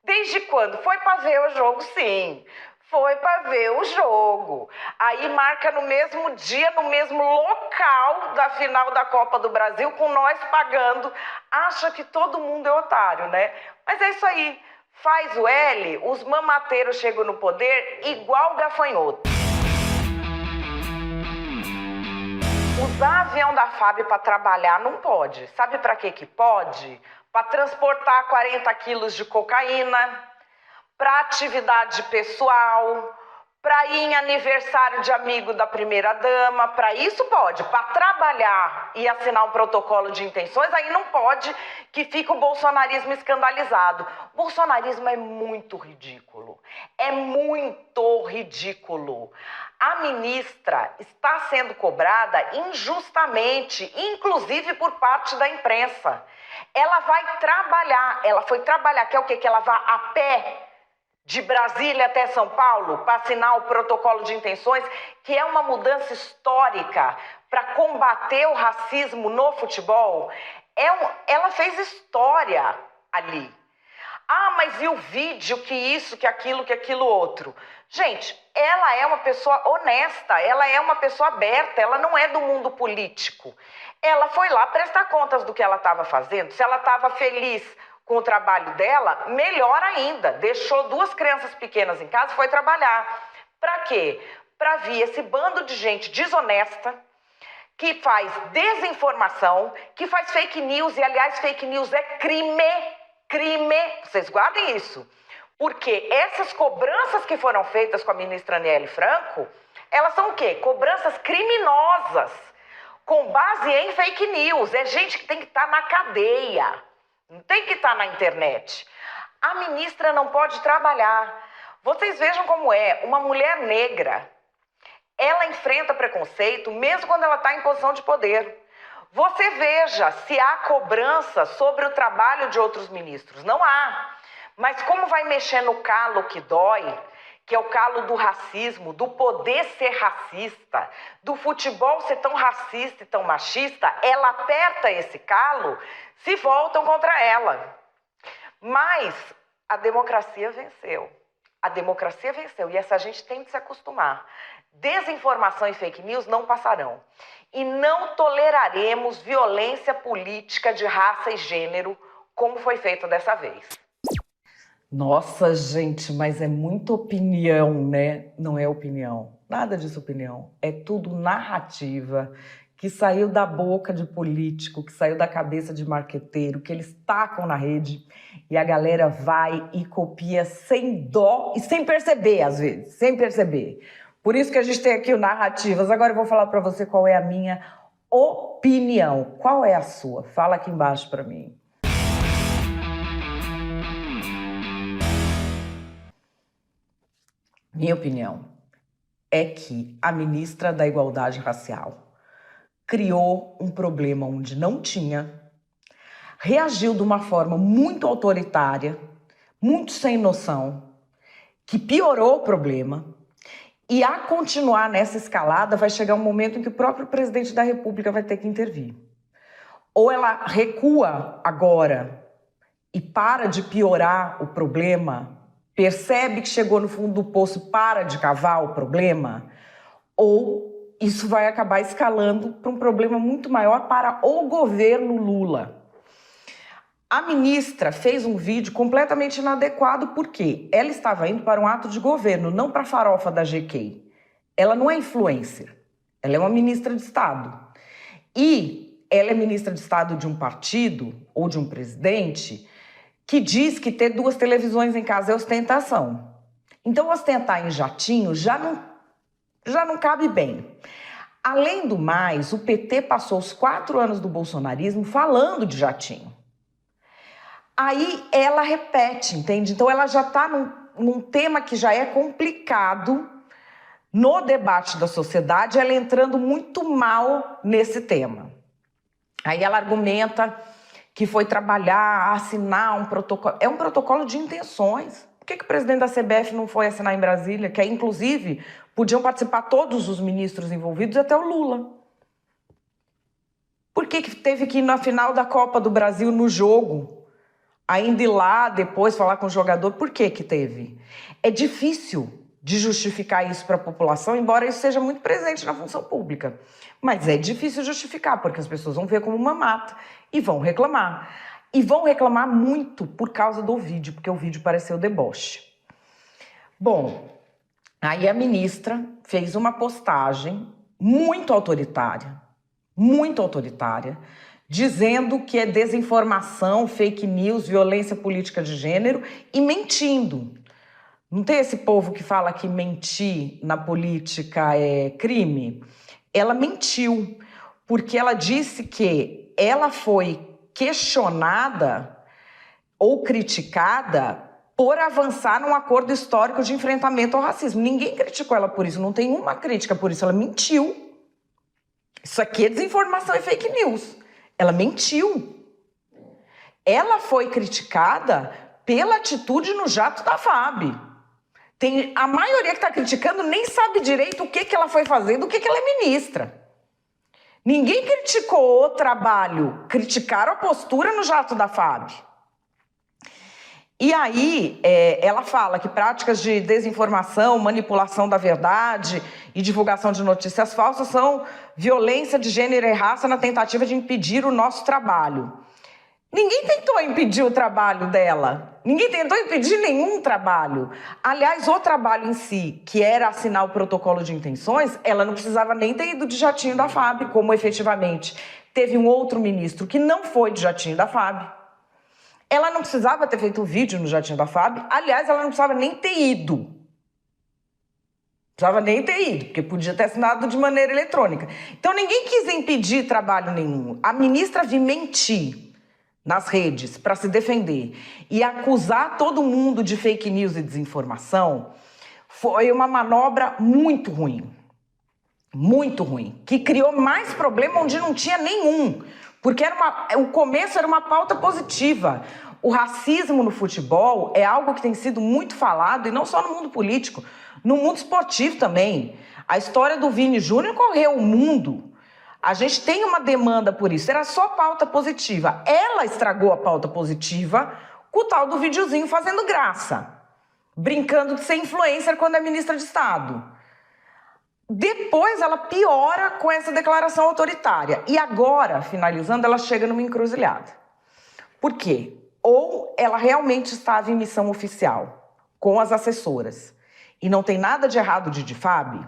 Desde quando? Foi para ver o jogo, sim. Foi para ver o jogo. Aí marca no mesmo dia, no mesmo local da final da Copa do Brasil, com nós pagando. Acha que todo mundo é otário, né? Mas é isso aí. Faz o L, os mamateiros chegam no poder igual gafanhoto. Usar avião da FAB para trabalhar não pode. Sabe para que pode? Para transportar 40 quilos de cocaína, para atividade pessoal, para ir em aniversário de amigo da primeira-dama, para isso pode. Para trabalhar e assinar um protocolo de intenções, aí não pode, que fica o bolsonarismo escandalizado. O bolsonarismo é muito ridículo. É muito ridículo. A ministra está sendo cobrada injustamente, inclusive por parte da imprensa. Ela vai trabalhar, ela foi trabalhar, quer o quê? Que ela vá a pé de Brasília até São Paulo para assinar o protocolo de intenções, que é uma mudança histórica para combater o racismo no futebol. Ela fez história ali. Ah, mas e o vídeo, que isso, que aquilo outro? Gente, ela é uma pessoa honesta, ela é uma pessoa aberta, ela não é do mundo político. Ela foi lá prestar contas do que ela estava fazendo. Se ela estava feliz com o trabalho dela, melhor ainda. Deixou 2 crianças pequenas em casa e foi trabalhar. Para quê? Para vir esse bando de gente desonesta, que faz desinformação, que faz fake news. E, aliás, fake news é crime. Vocês guardem isso. Porque essas cobranças que foram feitas com a ministra Aniele Franco, elas são o quê? Cobranças criminosas, com base em fake news. É gente que tem que estar na cadeia, não tem que estar na internet. A ministra não pode trabalhar. Vocês vejam como é, uma mulher negra, ela enfrenta preconceito mesmo quando ela está em posição de poder. Você veja se há cobrança sobre o trabalho de outros ministros. Não há. Mas como vai mexer no calo que dói, que é o calo do racismo, do poder ser racista, do futebol ser tão racista e tão machista, ela aperta esse calo, se voltam contra ela. Mas a democracia venceu. A democracia venceu e essa gente tem que se acostumar. Desinformação e fake news não passarão. E não toleraremos violência política de raça e gênero, como foi feito dessa vez. Nossa, gente, mas é muita opinião, né? Não é opinião. Nada disso opinião. É tudo narrativa que saiu da boca de político, que saiu da cabeça de marqueteiro, que eles tacam na rede e a galera vai e copia sem dó e sem perceber, às vezes, sem perceber. Por isso que a gente tem aqui o Narrativas. Agora eu vou falar para você qual é a minha opinião. Qual é a sua? Fala aqui embaixo para mim. Minha opinião é que a ministra da Igualdade Racial criou um problema onde não tinha, reagiu de uma forma muito autoritária, muito sem noção, que piorou o problema. E a continuar nessa escalada vai chegar um momento em que o próprio presidente da República vai ter que intervir. Ou ela recua agora e para de piorar o problema, percebe que chegou no fundo do poço, para de cavar o problema, ou isso vai acabar escalando para um problema muito maior para o governo Lula. A ministra fez um vídeo completamente inadequado porque ela estava indo para um ato de governo, não para a farofa da GK. Ela não é influencer, ela é uma ministra de Estado. E ela é ministra de Estado de um partido ou de um presidente que diz que ter 2 televisões em casa é ostentação. Então, ostentar em jatinho já não cabe bem. Além do mais, o PT passou os 4 anos do bolsonarismo falando de jatinho. Aí ela repete, entende? Então ela já está num tema que já é complicado no debate da sociedade, ela entrando muito mal nesse tema. Aí ela argumenta que foi trabalhar, assinar um protocolo. É um protocolo de intenções. Por que o presidente da CBF não foi assinar em Brasília? Que aí, inclusive, podiam participar todos os ministros envolvidos, até o Lula. Por que teve que ir na final da Copa do Brasil, no jogo, ainda ir lá depois falar com o jogador? Por que teve? É difícil de justificar isso para a população, embora isso seja muito presente na função pública. Mas é difícil justificar, porque as pessoas vão ver como uma mata e vão reclamar. E vão reclamar muito por causa do vídeo, porque o vídeo pareceu deboche. Bom, aí a ministra fez uma postagem muito autoritária, dizendo que é desinformação, fake news, violência política de gênero e mentindo. Não tem esse povo que fala que mentir na política é crime? Ela mentiu, porque ela disse que ela foi questionada ou criticada por avançar num acordo histórico de enfrentamento ao racismo. Ninguém criticou ela por isso, não tem uma crítica por isso, ela mentiu. Isso aqui é desinformação e fake news. Ela mentiu. Ela foi criticada pela atitude no jato da FAB. A maioria que está criticando nem sabe direito o que ela foi fazer, do que ela é ministra. Ninguém criticou o trabalho, criticaram a postura no jato da FAB. E aí, ela fala que práticas de desinformação, manipulação da verdade e divulgação de notícias falsas são violência de gênero e raça na tentativa de impedir o nosso trabalho. Ninguém tentou impedir o trabalho dela. Ninguém tentou impedir nenhum trabalho. Aliás, o trabalho em si, que era assinar o protocolo de intenções, ela não precisava nem ter ido de jatinho da FAB, como efetivamente teve um outro ministro que não foi de jatinho da FAB. Ela não precisava ter feito o vídeo no jatinho da FAB. Aliás, ela não precisava nem ter ido. Porque podia ter assinado de maneira eletrônica. Então, ninguém quis impedir trabalho nenhum. A ministra veio mentir. nas redes para se defender e acusar todo mundo de fake news e desinformação foi uma manobra muito ruim, que criou mais problema onde não tinha nenhum, porque o começo era uma pauta positiva. O racismo no futebol é algo que tem sido muito falado, e não só no mundo político, no mundo esportivo também. A história do Vini Júnior correu o mundo. A gente tem uma demanda por isso. Era só pauta positiva. Ela estragou a pauta positiva com o tal do videozinho fazendo graça, brincando de ser influencer quando é ministra de Estado. Depois ela piora com essa declaração autoritária. E agora, finalizando, ela chega numa encruzilhada. Por quê? Ou ela realmente estava em missão oficial com as assessoras e não tem nada de errado de DIFAB,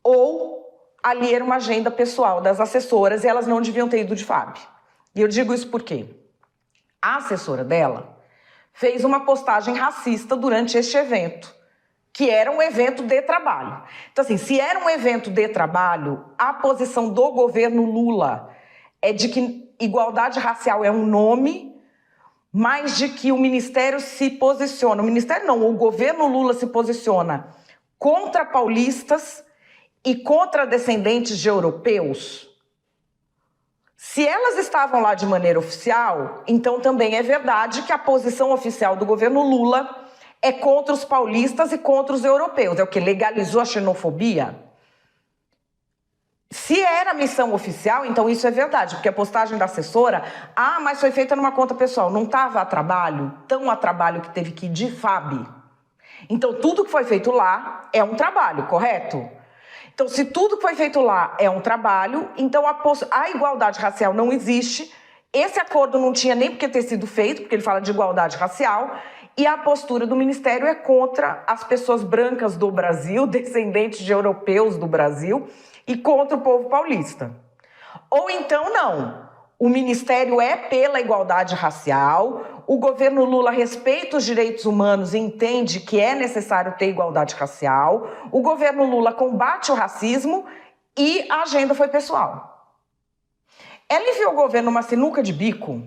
ou ali era uma agenda pessoal das assessoras e elas não deviam ter ido de FAB. E eu digo isso porque a assessora dela fez uma postagem racista durante este evento, que era um evento de trabalho. Então, assim, se era um evento de trabalho, a posição do governo Lula é de que igualdade racial é um nome, mas de que o Ministério se posiciona, o Ministério não, o governo Lula se posiciona contra paulistas e contra descendentes de europeus. Se elas estavam lá de maneira oficial, então também é verdade que a posição oficial do governo Lula é contra os paulistas e contra os europeus. É o que legalizou a xenofobia. Se era missão oficial, então isso é verdade, porque a postagem da assessora, mas foi feita numa conta pessoal, não estava a trabalho, tão a trabalho que teve que ir de FAB. Então tudo que foi feito lá é um trabalho, correto? Então, se tudo que foi feito lá é um trabalho, então a igualdade racial não existe, esse acordo não tinha nem por que ter sido feito, porque ele fala de igualdade racial, e a postura do Ministério é contra as pessoas brancas do Brasil, descendentes de europeus do Brasil, e contra o povo paulista. Ou então, não. O Ministério é pela igualdade racial, o governo Lula respeita os direitos humanos e entende que é necessário ter igualdade racial, o governo Lula combate o racismo e a agenda foi pessoal. Ela enfiou o governo numa sinuca de bico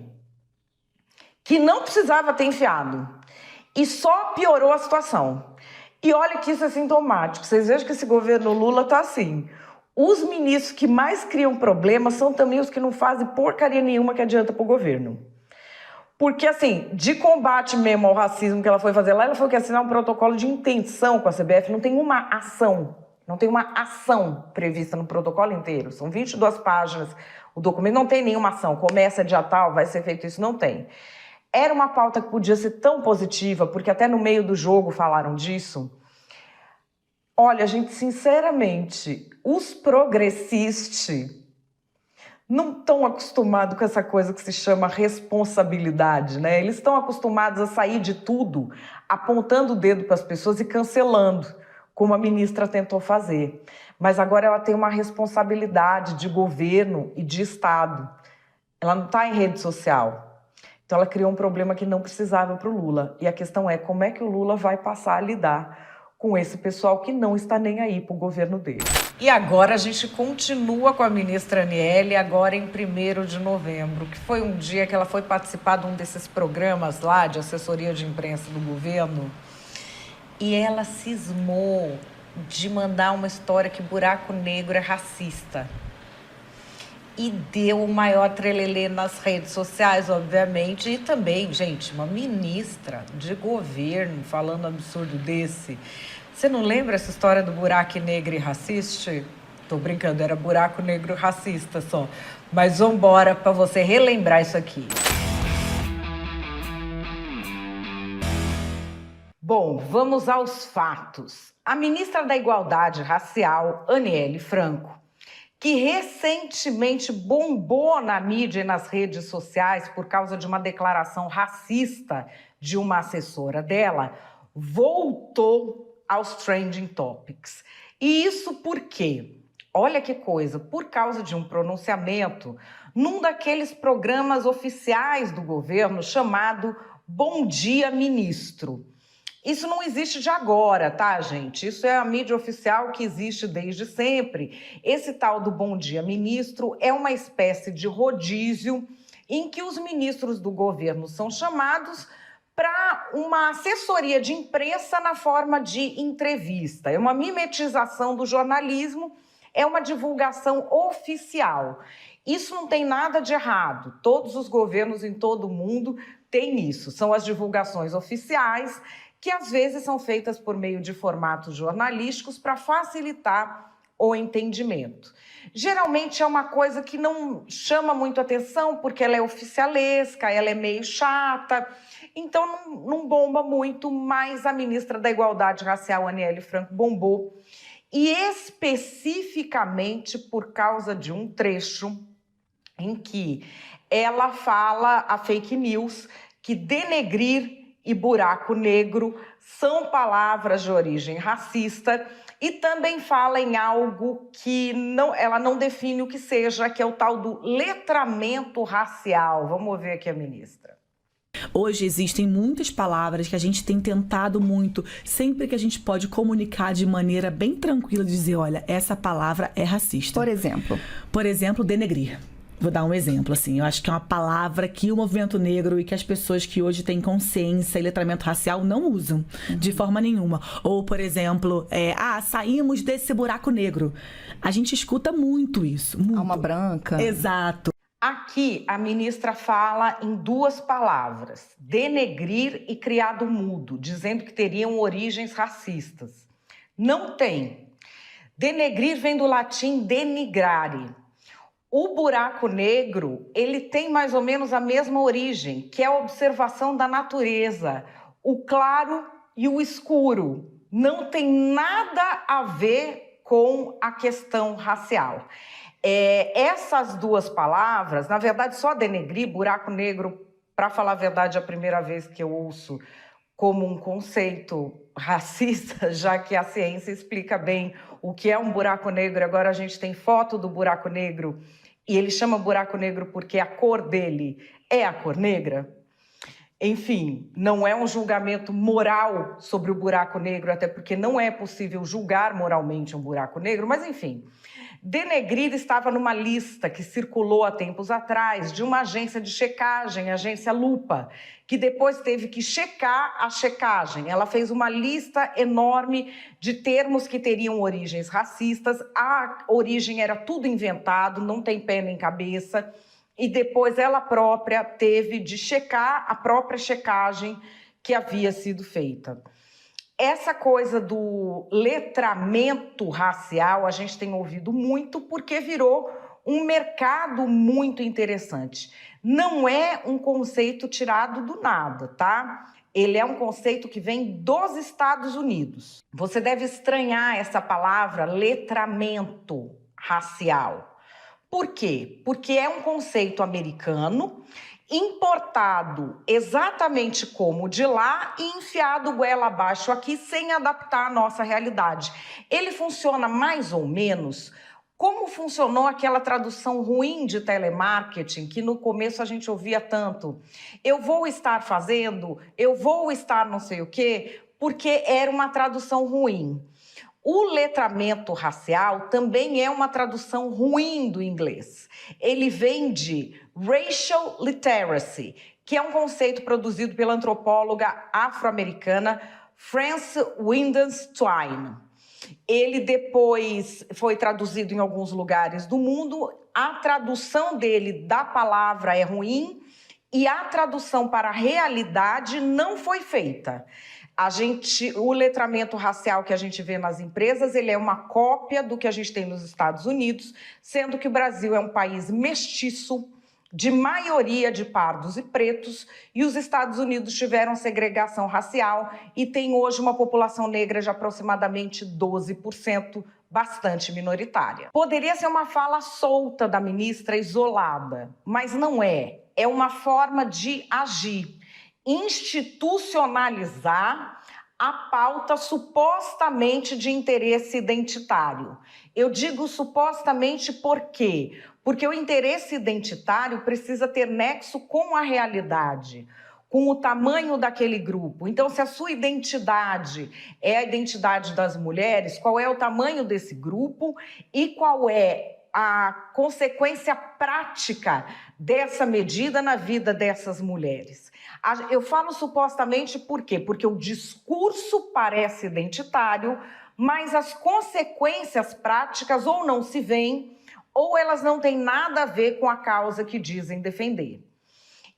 que não precisava ter enfiado e só piorou a situação. E olha que isso é sintomático, vocês vejam que esse governo Lula está assim. Os ministros que mais criam problemas são também os que não fazem porcaria nenhuma que adianta para o governo. Porque, assim, de combate mesmo ao racismo que ela foi fazer lá, ela foi que assinar um protocolo de intenção com a CBF, não tem uma ação prevista no protocolo inteiro. São 22 páginas, o documento não tem nenhuma ação, começa dia tal, vai ser feito isso, não tem. Era uma pauta que podia ser tão positiva, porque até no meio do jogo falaram disso. Olha, gente, sinceramente, os progressistas não estão acostumados com essa coisa que se chama responsabilidade, né? Eles estão acostumados a sair de tudo, apontando o dedo para as pessoas e cancelando, como a ministra tentou fazer. Mas agora ela tem uma responsabilidade de governo e de Estado. Ela não está em rede social. Então ela criou um problema que não precisava para o Lula. E a questão é como é que o Lula vai passar a lidar com esse pessoal que não está nem aí para o governo dele. E agora a gente continua com a ministra Aniele, agora em 1º de novembro, que foi um dia que ela foi participar de um desses programas lá de assessoria de imprensa do governo, e ela cismou de mandar uma história que buraco negro é racista. E deu o maior trelelê nas redes sociais, obviamente, e também, gente, uma ministra de governo falando um absurdo desse. Você não lembra essa história do buraco negro e racista? Tô brincando, era buraco negro racista só. Mas vambora para você relembrar isso aqui. Bom, vamos aos fatos. A ministra da Igualdade Racial, Aniele Franco, que recentemente bombou na mídia e nas redes sociais por causa de uma declaração racista de uma assessora dela, voltou aos trending topics. E isso por quê? Olha que coisa, por causa de um pronunciamento num daqueles programas oficiais do governo chamado Bom Dia Ministro. Isso não existe de agora, tá, gente? Isso é a mídia oficial que existe desde sempre. Esse tal do Bom Dia Ministro é uma espécie de rodízio em que os ministros do governo são chamados para uma assessoria de imprensa na forma de entrevista. É uma mimetização do jornalismo, é uma divulgação oficial. Isso não tem nada de errado. Todos os governos em todo o mundo têm isso. São as divulgações oficiais, que às vezes são feitas por meio de formatos jornalísticos para facilitar o entendimento. Geralmente é uma coisa que não chama muito atenção, porque ela é oficialesca, ela é meio chata, então não bomba muito, mas a ministra da Igualdade Racial, Aniele Franco, bombou. E especificamente por causa de um trecho em que ela fala a fake news que denegrir e buraco negro são palavras de origem racista, e também fala em algo que ela não define o que seja, que é o tal do letramento racial. Vamos ver aqui a ministra. Hoje existem muitas palavras que a gente tem tentado muito, sempre que a gente pode comunicar de maneira bem tranquila, dizer, olha, essa palavra é racista. Por exemplo? Por exemplo, denegrir. Vou dar um exemplo, assim, eu acho que é uma palavra que o movimento negro e que as pessoas que hoje têm consciência e letramento racial não usam de forma nenhuma. Ou, por exemplo, saímos desse buraco negro. A gente escuta muito isso. Muito. Alma branca. Exato. Aqui, a ministra fala em duas palavras, denegrir e criado mudo, dizendo que teriam origens racistas. Não tem. Denegrir vem do latim denigrare. O buraco negro, ele tem mais ou menos a mesma origem, que é a observação da natureza, o claro e o escuro. Não tem nada a ver com a questão racial. Essas duas palavras, na verdade, só denegrir, buraco negro, para falar a verdade, é a primeira vez que eu ouço como um conceito racista, já que a ciência explica bem o que é um buraco negro. Agora a gente tem foto do buraco negro e ele chama buraco negro porque a cor dele é a cor negra. Enfim, não é um julgamento moral sobre o buraco negro, até porque não é possível julgar moralmente um buraco negro, mas enfim. Denegrir estava numa lista que circulou há tempos atrás de uma agência de checagem, a agência Lupa, que depois teve que checar a checagem. Ela fez uma lista enorme de termos que teriam origens racistas, a origem era tudo inventado, não tem pé nem cabeça, e depois ela própria teve de checar a própria checagem que havia sido feita. Essa coisa do letramento racial a gente tem ouvido muito porque virou um mercado muito interessante. Não é um conceito tirado do nada, tá? Ele é um conceito que vem dos Estados Unidos. Você deve estranhar essa palavra letramento racial. Por quê? Porque é um conceito americano, importado exatamente como de lá e enfiado goela abaixo aqui sem adaptar à nossa realidade. Ele funciona mais ou menos como funcionou aquela tradução ruim de telemarketing que no começo a gente ouvia tanto. Eu vou estar fazendo, eu vou estar não sei o quê, porque era uma tradução ruim. O letramento racial também é uma tradução ruim do inglês. Ele vem de racial literacy, que é um conceito produzido pela antropóloga afro-americana Frances Wyndham Twine. Ele depois foi traduzido em alguns lugares do mundo. A tradução dele da palavra é ruim e a tradução para a realidade não foi feita. O letramento racial que a gente vê nas empresas, ele é uma cópia do que a gente tem nos Estados Unidos, sendo que o Brasil é um país mestiço, de maioria de pardos e pretos, e os Estados Unidos tiveram segregação racial e tem hoje uma população negra de aproximadamente 12%, bastante minoritária. Poderia ser uma fala solta da ministra, isolada, mas não é. É uma forma de agir. Institucionalizar a pauta supostamente de interesse identitário. Eu digo supostamente por quê? Porque o interesse identitário precisa ter nexo com a realidade, com o tamanho daquele grupo. Então, se a sua identidade é a identidade das mulheres, qual é o tamanho desse grupo e qual é a consequência prática dessa medida na vida dessas mulheres? Eu falo supostamente por quê? Porque o discurso parece identitário, mas as consequências práticas ou não se veem, ou elas não têm nada a ver com a causa que dizem defender.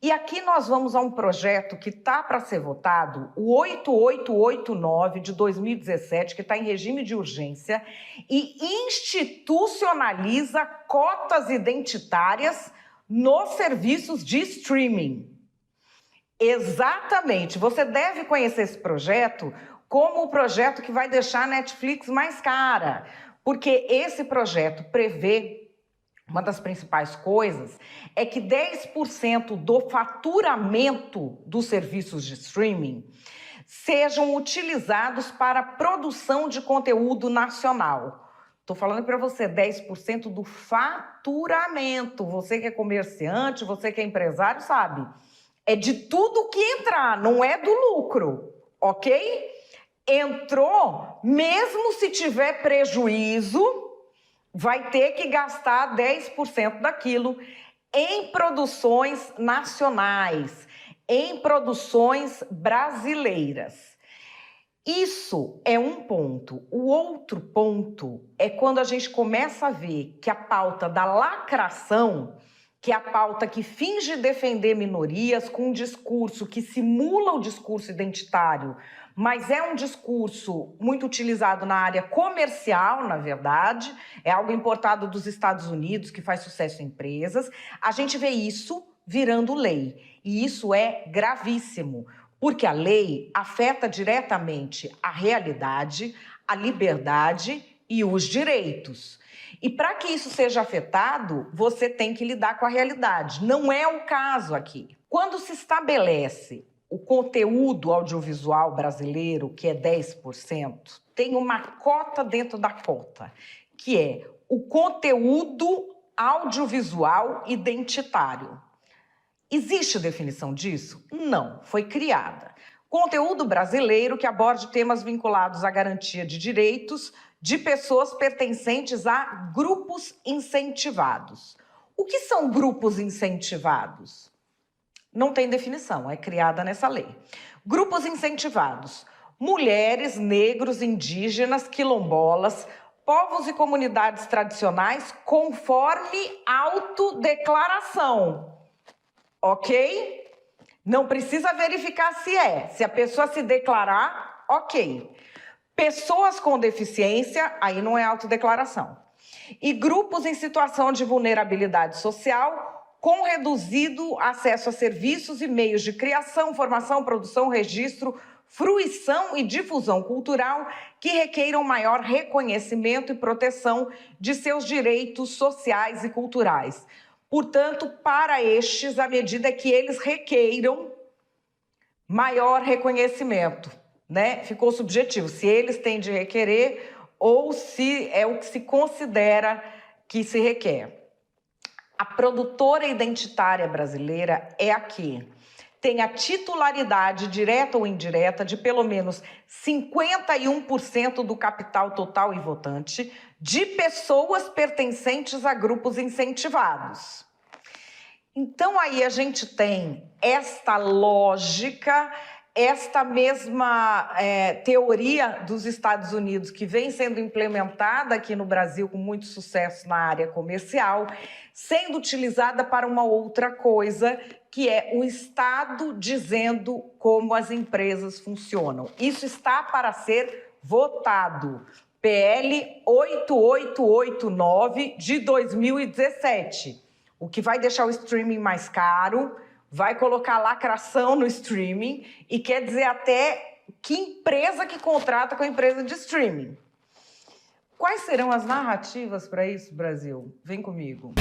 E aqui nós vamos a um projeto que está para ser votado, o 8889 de 2017, que está em regime de urgência e institucionaliza cotas identitárias nos serviços de streaming. Exatamente, você deve conhecer esse projeto como o projeto que vai deixar a Netflix mais cara, porque esse projeto prevê, uma das principais coisas, é que 10% do faturamento dos serviços de streaming sejam utilizados para a produção de conteúdo nacional. Estou falando para você, 10% do faturamento. Você que é comerciante, você que é empresário, sabe? É de tudo que entrar, não é do lucro, ok? Entrou, mesmo se tiver prejuízo, vai ter que gastar 10% daquilo em produções nacionais, em produções brasileiras. Isso é um ponto. O outro ponto é quando a gente começa a ver que a pauta da lacração, que é a pauta que finge defender minorias com um discurso que simula o discurso identitário, mas é um discurso muito utilizado na área comercial, na verdade, é algo importado dos Estados Unidos, que faz sucesso em empresas. A gente vê isso virando lei, e isso é gravíssimo, porque a lei afeta diretamente a realidade, a liberdade e os direitos. E para que isso seja afetado, você tem que lidar com a realidade. Não é o caso aqui. Quando se estabelece o conteúdo audiovisual brasileiro, que é 10%, tem uma cota dentro da cota, que é o conteúdo audiovisual identitário. Existe definição disso? Não, foi criada. Conteúdo brasileiro que aborde temas vinculados à garantia de direitos de pessoas pertencentes a grupos incentivados. O que são grupos incentivados? Não tem definição, é criada nessa lei. Grupos incentivados: mulheres, negros, indígenas, quilombolas, povos e comunidades tradicionais, conforme autodeclaração. Ok? Não precisa verificar se é. Se a pessoa se declarar, ok. Pessoas com deficiência, aí não é autodeclaração. E grupos em situação de vulnerabilidade social, com reduzido acesso a serviços e meios de criação, formação, produção, registro, fruição e difusão cultural que requeiram maior reconhecimento e proteção de seus direitos sociais e culturais. Portanto, para estes, a medida é que eles requeiram maior reconhecimento, né? Ficou subjetivo, se eles têm de requerer ou se é o que se considera que se requer. A produtora identitária brasileira é a que tem a titularidade direta ou indireta de pelo menos 51% do capital total e votante de pessoas pertencentes a grupos incentivados. Então aí a gente tem esta lógica, esta mesma teoria dos Estados Unidos que vem sendo implementada aqui no Brasil com muito sucesso na área comercial, sendo utilizada para uma outra coisa, que é o Estado dizendo como as empresas funcionam. Isso está para ser votado. PL 8889 de 2017. O que vai deixar o streaming mais caro, vai colocar lacração no streaming e quer dizer até que empresa que contrata com a empresa de streaming. Quais serão as narrativas para isso, Brasil? Vem comigo.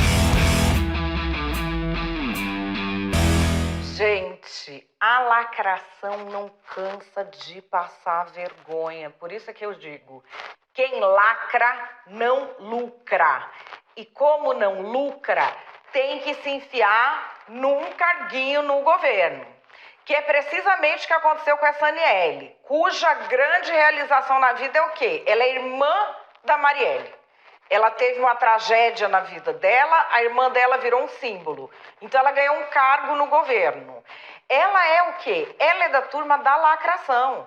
Gente, a lacração não cansa de passar vergonha. Por isso é que eu digo, quem lacra não lucra. E como não lucra, tem que se enfiar num carguinho no governo. Que é precisamente o que aconteceu com essa Aniele, cuja grande realização na vida é o quê? Ela é irmã da Marielle. Ela teve uma tragédia na vida dela, a irmã dela virou um símbolo. Então ela ganhou um cargo no governo. Ela é o quê? Ela é da turma da lacração.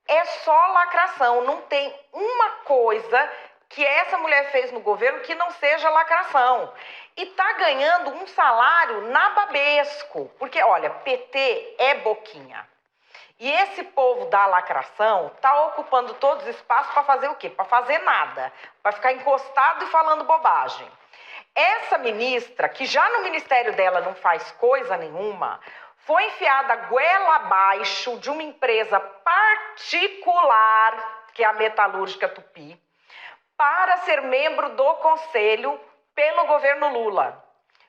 É só lacração, não tem uma coisa que essa mulher fez no governo que não seja lacração. E tá ganhando um salário nababesco. Porque, olha, PT é boquinha. E esse povo da lacração tá ocupando todos os espaços para fazer o quê? Para fazer nada. Para ficar encostado e falando bobagem. Essa ministra, que já no ministério dela não faz coisa nenhuma, foi enfiada goela abaixo de uma empresa particular, que é a Metalúrgica Tupi, para ser membro do conselho pelo governo Lula.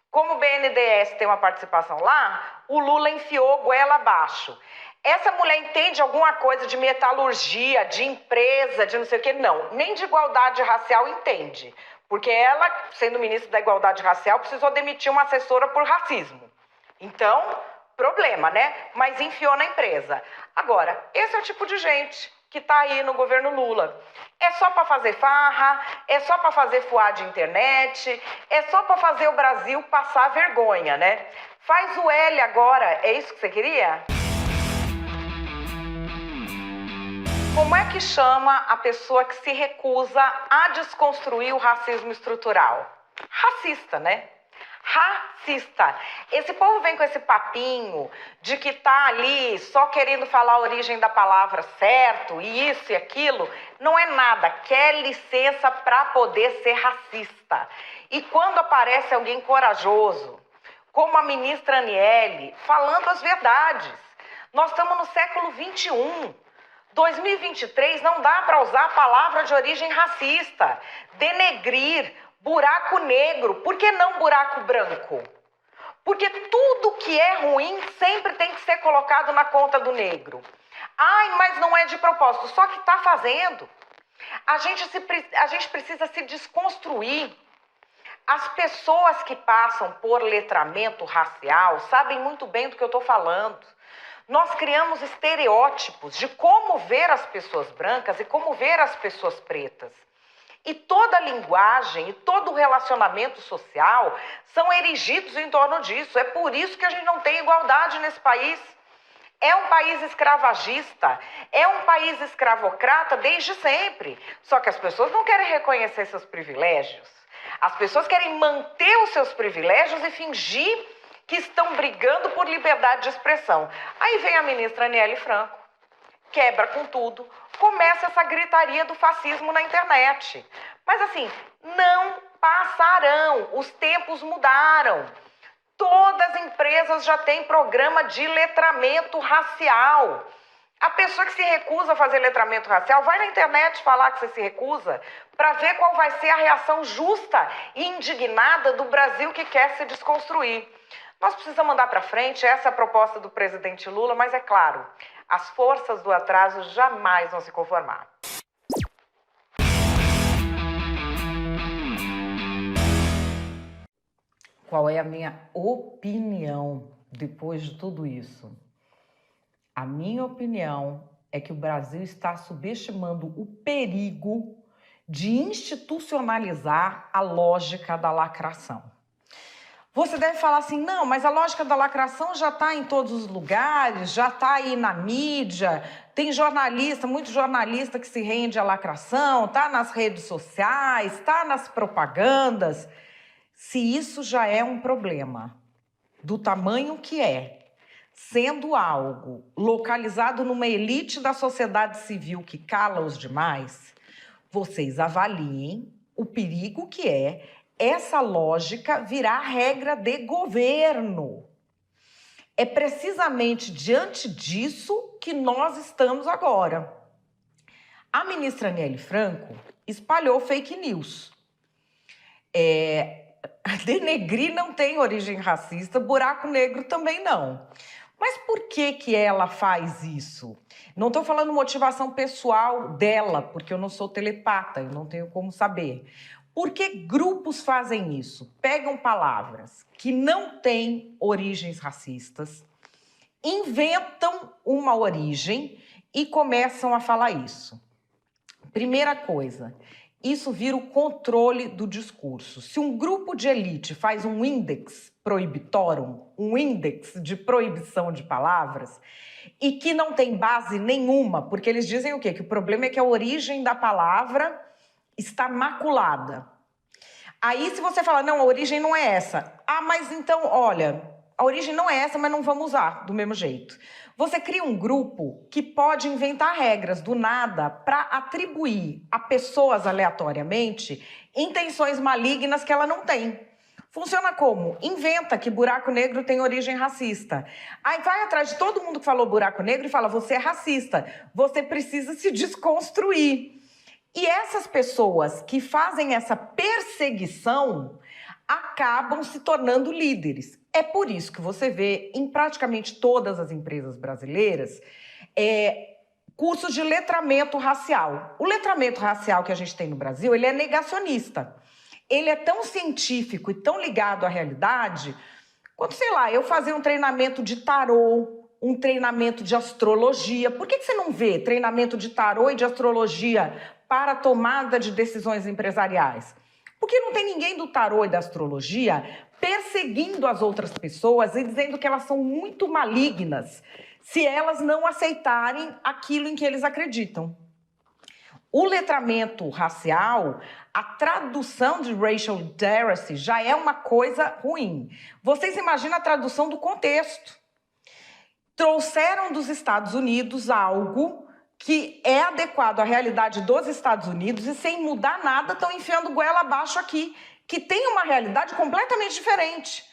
Como o BNDES tem uma participação lá, o Lula enfiou goela abaixo. Essa mulher entende alguma coisa de metalurgia, de empresa, de não sei o quê? Não, nem de igualdade racial entende. Porque ela, sendo ministra da Igualdade Racial, precisou demitir uma assessora por racismo. Então, problema, né? Mas enfiou na empresa. Agora, esse é o tipo de gente que tá aí no governo Lula. É só para fazer farra, é só para fazer fuá de internet, é só para fazer o Brasil passar vergonha, né? Faz o L agora, é isso que você queria? Como é que chama a pessoa que se recusa a desconstruir o racismo estrutural? Racista, né? Racista. Esse povo vem com esse papinho de que tá ali só querendo falar a origem da palavra certo, e isso e aquilo. Não é nada. Quer licença para poder ser racista. E quando aparece alguém corajoso, como a ministra Aniele, falando as verdades. Nós estamos no século 21. 2023 não dá para usar a palavra de origem racista, denegrir, buraco negro. Por que não buraco branco? Porque tudo que é ruim sempre tem que ser colocado na conta do negro. Ai, mas não é de propósito, só que está fazendo. A gente precisa se desconstruir. As pessoas que passam por letramento racial sabem muito bem do que eu estou falando. Nós criamos estereótipos de como ver as pessoas brancas e como ver as pessoas pretas. E toda a linguagem e todo o relacionamento social são erigidos em torno disso. É por isso que a gente não tem igualdade nesse país. É um país escravagista, é um país escravocrata desde sempre. Só que as pessoas não querem reconhecer seus privilégios. As pessoas querem manter os seus privilégios e fingir que estão brigando por liberdade de expressão. Aí vem a ministra Aniele Franco, quebra com tudo, começa essa gritaria do fascismo na internet. Mas assim, não passarão, os tempos mudaram. Todas as empresas já têm programa de letramento racial. A pessoa que se recusa a fazer letramento racial vai na internet falar que você se recusa para ver qual vai ser a reação justa e indignada do Brasil que quer se desconstruir. Nós precisamos mandar para frente, essa é a proposta do presidente Lula, mas é claro, as forças do atraso jamais vão se conformar. Qual é a minha opinião depois de tudo isso? A minha opinião é que o Brasil está subestimando o perigo de institucionalizar a lógica da lacração. Você deve falar assim, não, mas a lógica da lacração já está em todos os lugares, já está aí na mídia, tem jornalista, muito jornalista que se rende à lacração, está nas redes sociais, está nas propagandas. Se isso já é um problema, do tamanho que é, sendo algo localizado numa elite da sociedade civil que cala os demais, vocês avaliem o perigo que é essa lógica virar regra de governo. É precisamente diante disso que nós estamos agora. A ministra Aniele Franco espalhou fake news. Denegrir não tem origem racista, buraco negro também não. Mas por que ela faz isso? Não estou falando motivação pessoal dela, porque eu não sou telepata, eu não tenho como saber. Por que grupos fazem isso? Pegam palavras que não têm origens racistas, inventam uma origem e começam a falar isso. Primeira coisa, isso vira o controle do discurso. Se um grupo de elite faz um index prohibitorum, um índex de proibição de palavras, e que não tem base nenhuma, porque eles dizem o quê? Que o problema é que a origem da palavra está maculada. Aí se você fala, não, a origem não é essa. Ah, mas então, olha, a origem não é essa, mas não vamos usar do mesmo jeito. Você cria um grupo que pode inventar regras do nada para atribuir a pessoas aleatoriamente intenções malignas que ela não tem. Funciona como? Inventa que buraco negro tem origem racista. Aí vai atrás de todo mundo que falou buraco negro e fala, você é racista, você precisa se desconstruir. E essas pessoas que fazem essa perseguição acabam se tornando líderes. É por isso que você vê em praticamente todas as empresas brasileiras cursos de letramento racial. O letramento racial que a gente tem no Brasil, ele é negacionista. Ele é tão científico e tão ligado à realidade, quanto, sei lá, eu fazer um treinamento de tarô, um treinamento de astrologia. Por que você não vê treinamento de tarô e de astrologia para a tomada de decisões empresariais? Porque não tem ninguém do tarô e da astrologia perseguindo as outras pessoas e dizendo que elas são muito malignas se elas não aceitarem aquilo em que eles acreditam. O letramento racial, a tradução de racial literacy já é uma coisa ruim. Vocês imaginam a tradução do contexto. Trouxeram dos Estados Unidos algo que é adequado à realidade dos Estados Unidos e sem mudar nada estão enfiando goela abaixo aqui, que tem uma realidade completamente diferente.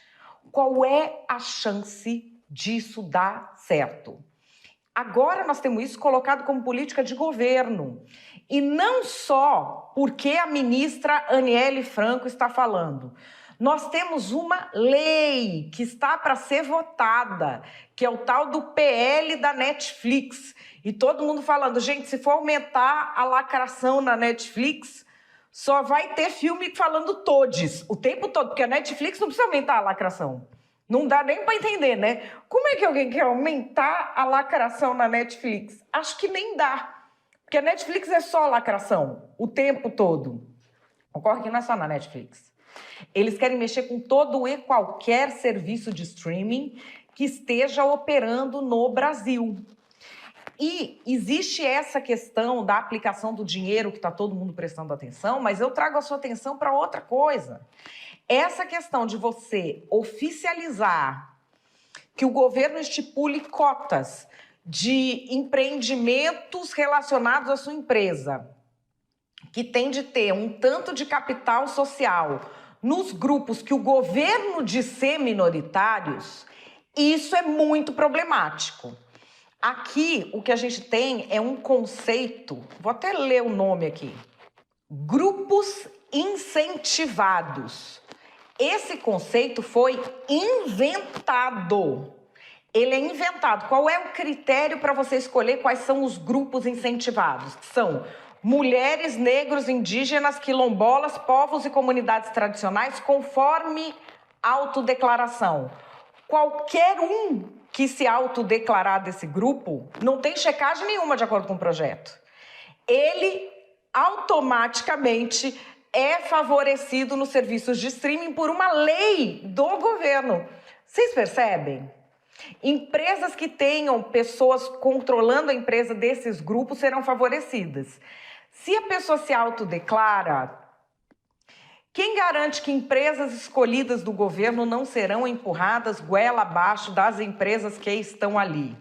Qual é a chance disso dar certo? Agora nós temos isso colocado como política de governo. E não só porque a ministra Aniele Franco está falando. Nós temos uma lei que está para ser votada, que é o tal do PL da Netflix. E todo mundo falando, gente, se for aumentar a lacração na Netflix, só vai ter filme falando todes o tempo todo, porque a Netflix não precisa aumentar a lacração. Não dá nem para entender, né? Como é que alguém quer aumentar a lacração na Netflix? Acho que nem dá. Porque a Netflix é só lacração o tempo todo. Ocorre que não é só na Netflix. Eles querem mexer com todo e qualquer serviço de streaming que esteja operando no Brasil. E existe essa questão da aplicação do dinheiro que está todo mundo prestando atenção, mas eu trago a sua atenção para outra coisa. Essa questão de você oficializar que o governo estipule cotas de empreendimentos relacionados à sua empresa, que tem de ter um tanto de capital social nos grupos que o governo diz ser minoritários, isso é muito problemático. Aqui, o que a gente tem é um conceito, vou até ler o nome aqui, grupos incentivados. Esse conceito foi inventado. Ele é inventado. Qual é o critério para você escolher quais são os grupos incentivados? São mulheres, negros, indígenas, quilombolas, povos e comunidades tradicionais, conforme autodeclaração. Qualquer um que se autodeclarar desse grupo não tem checagem nenhuma de acordo com o projeto. Ele automaticamente é favorecido nos serviços de streaming por uma lei do governo. Vocês percebem? Empresas que tenham pessoas controlando a empresa desses grupos serão favorecidas. Se a pessoa se autodeclara, quem garante que empresas escolhidas do governo não serão empurradas goela abaixo das empresas que estão ali?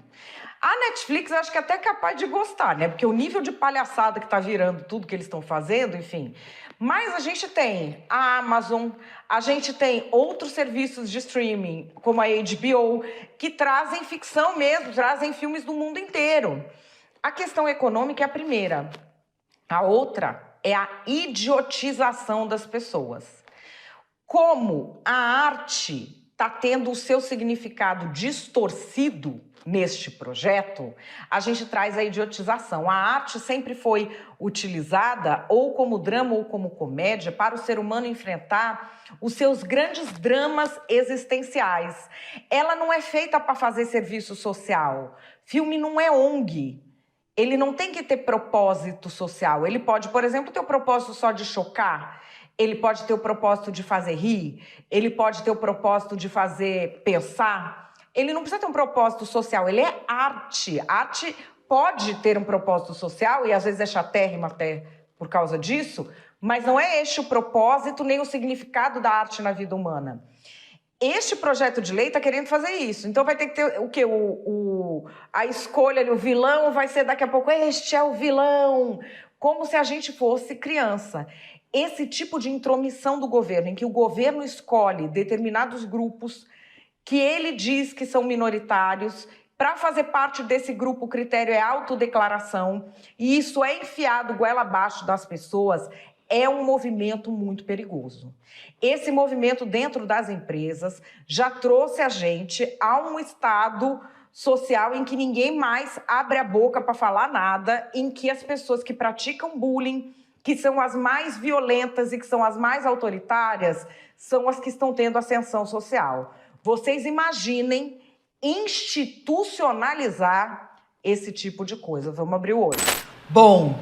A Netflix acho que é até capaz de gostar, né? Porque o nível de palhaçada que está virando tudo que eles estão fazendo, enfim. Mas a gente tem a Amazon, a gente tem outros serviços de streaming, como a HBO, que trazem ficção mesmo, trazem filmes do mundo inteiro. A questão econômica é a primeira. A outra é a idiotização das pessoas. Como a arte está tendo o seu significado distorcido neste projeto, a gente traz a idiotização. A arte sempre foi utilizada ou como drama ou como comédia para o ser humano enfrentar os seus grandes dramas existenciais. Ela não é feita para fazer serviço social. Filme não é ONG. ele não tem que ter propósito social. Ele pode, por exemplo, ter o propósito só de chocar, ele pode ter o propósito de fazer rir, ele pode ter o propósito de fazer pensar. Ele não precisa ter um propósito social, ele é arte. Arte pode ter um propósito social, e às vezes é chatérrima até por causa disso, mas não é este o propósito nem o significado da arte na vida humana. Este projeto de lei está querendo fazer isso. Então vai ter que ter o quê? A escolha ali, o vilão vai ser daqui a pouco, este é o vilão, como se a gente fosse criança. Esse tipo de intromissão do governo, em que o governo escolhe determinados grupos que ele diz que são minoritários, para fazer parte desse grupo, o critério é autodeclaração, e isso é enfiado goela abaixo das pessoas, é um movimento muito perigoso. Esse movimento dentro das empresas já trouxe a gente a um estado social em que ninguém mais abre a boca para falar nada, em que as pessoas que praticam bullying, que são as mais violentas e que são as mais autoritárias, são as que estão tendo ascensão social. Vocês imaginem institucionalizar esse tipo de coisa. Vamos abrir o olho. Bom,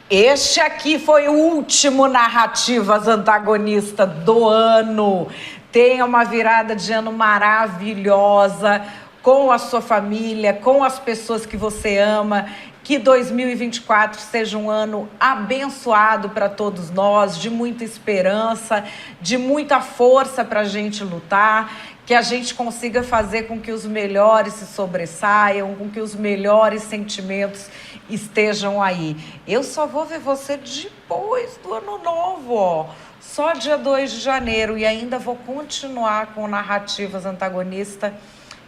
este aqui foi o último Narrativas Antagonista do ano. Tenha uma virada de ano maravilhosa com a sua família, com as pessoas que você ama. Que 2024 seja um ano abençoado para todos nós, de muita esperança, de muita força para a gente lutar, que a gente consiga fazer com que os melhores se sobressaiam, com que os melhores sentimentos estejam aí. Eu só vou ver você depois do ano novo, ó. Só dia 2 de janeiro, e ainda vou continuar com Narrativas Antagonista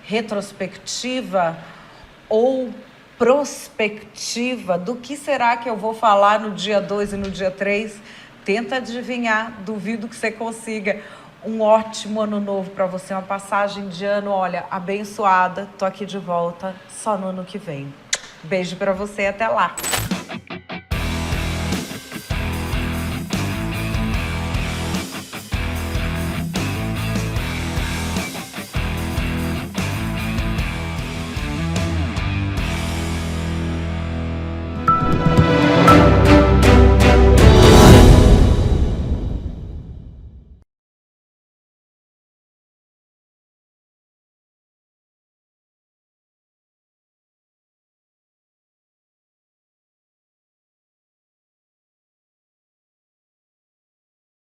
retrospectiva ou prospectiva. Do que será que eu vou falar no dia 2 e no dia 3? Tenta adivinhar, duvido que você consiga. Um ótimo ano novo para você, uma passagem de ano, olha, abençoada. Tô aqui de volta só no ano que vem. Beijo para você, até lá.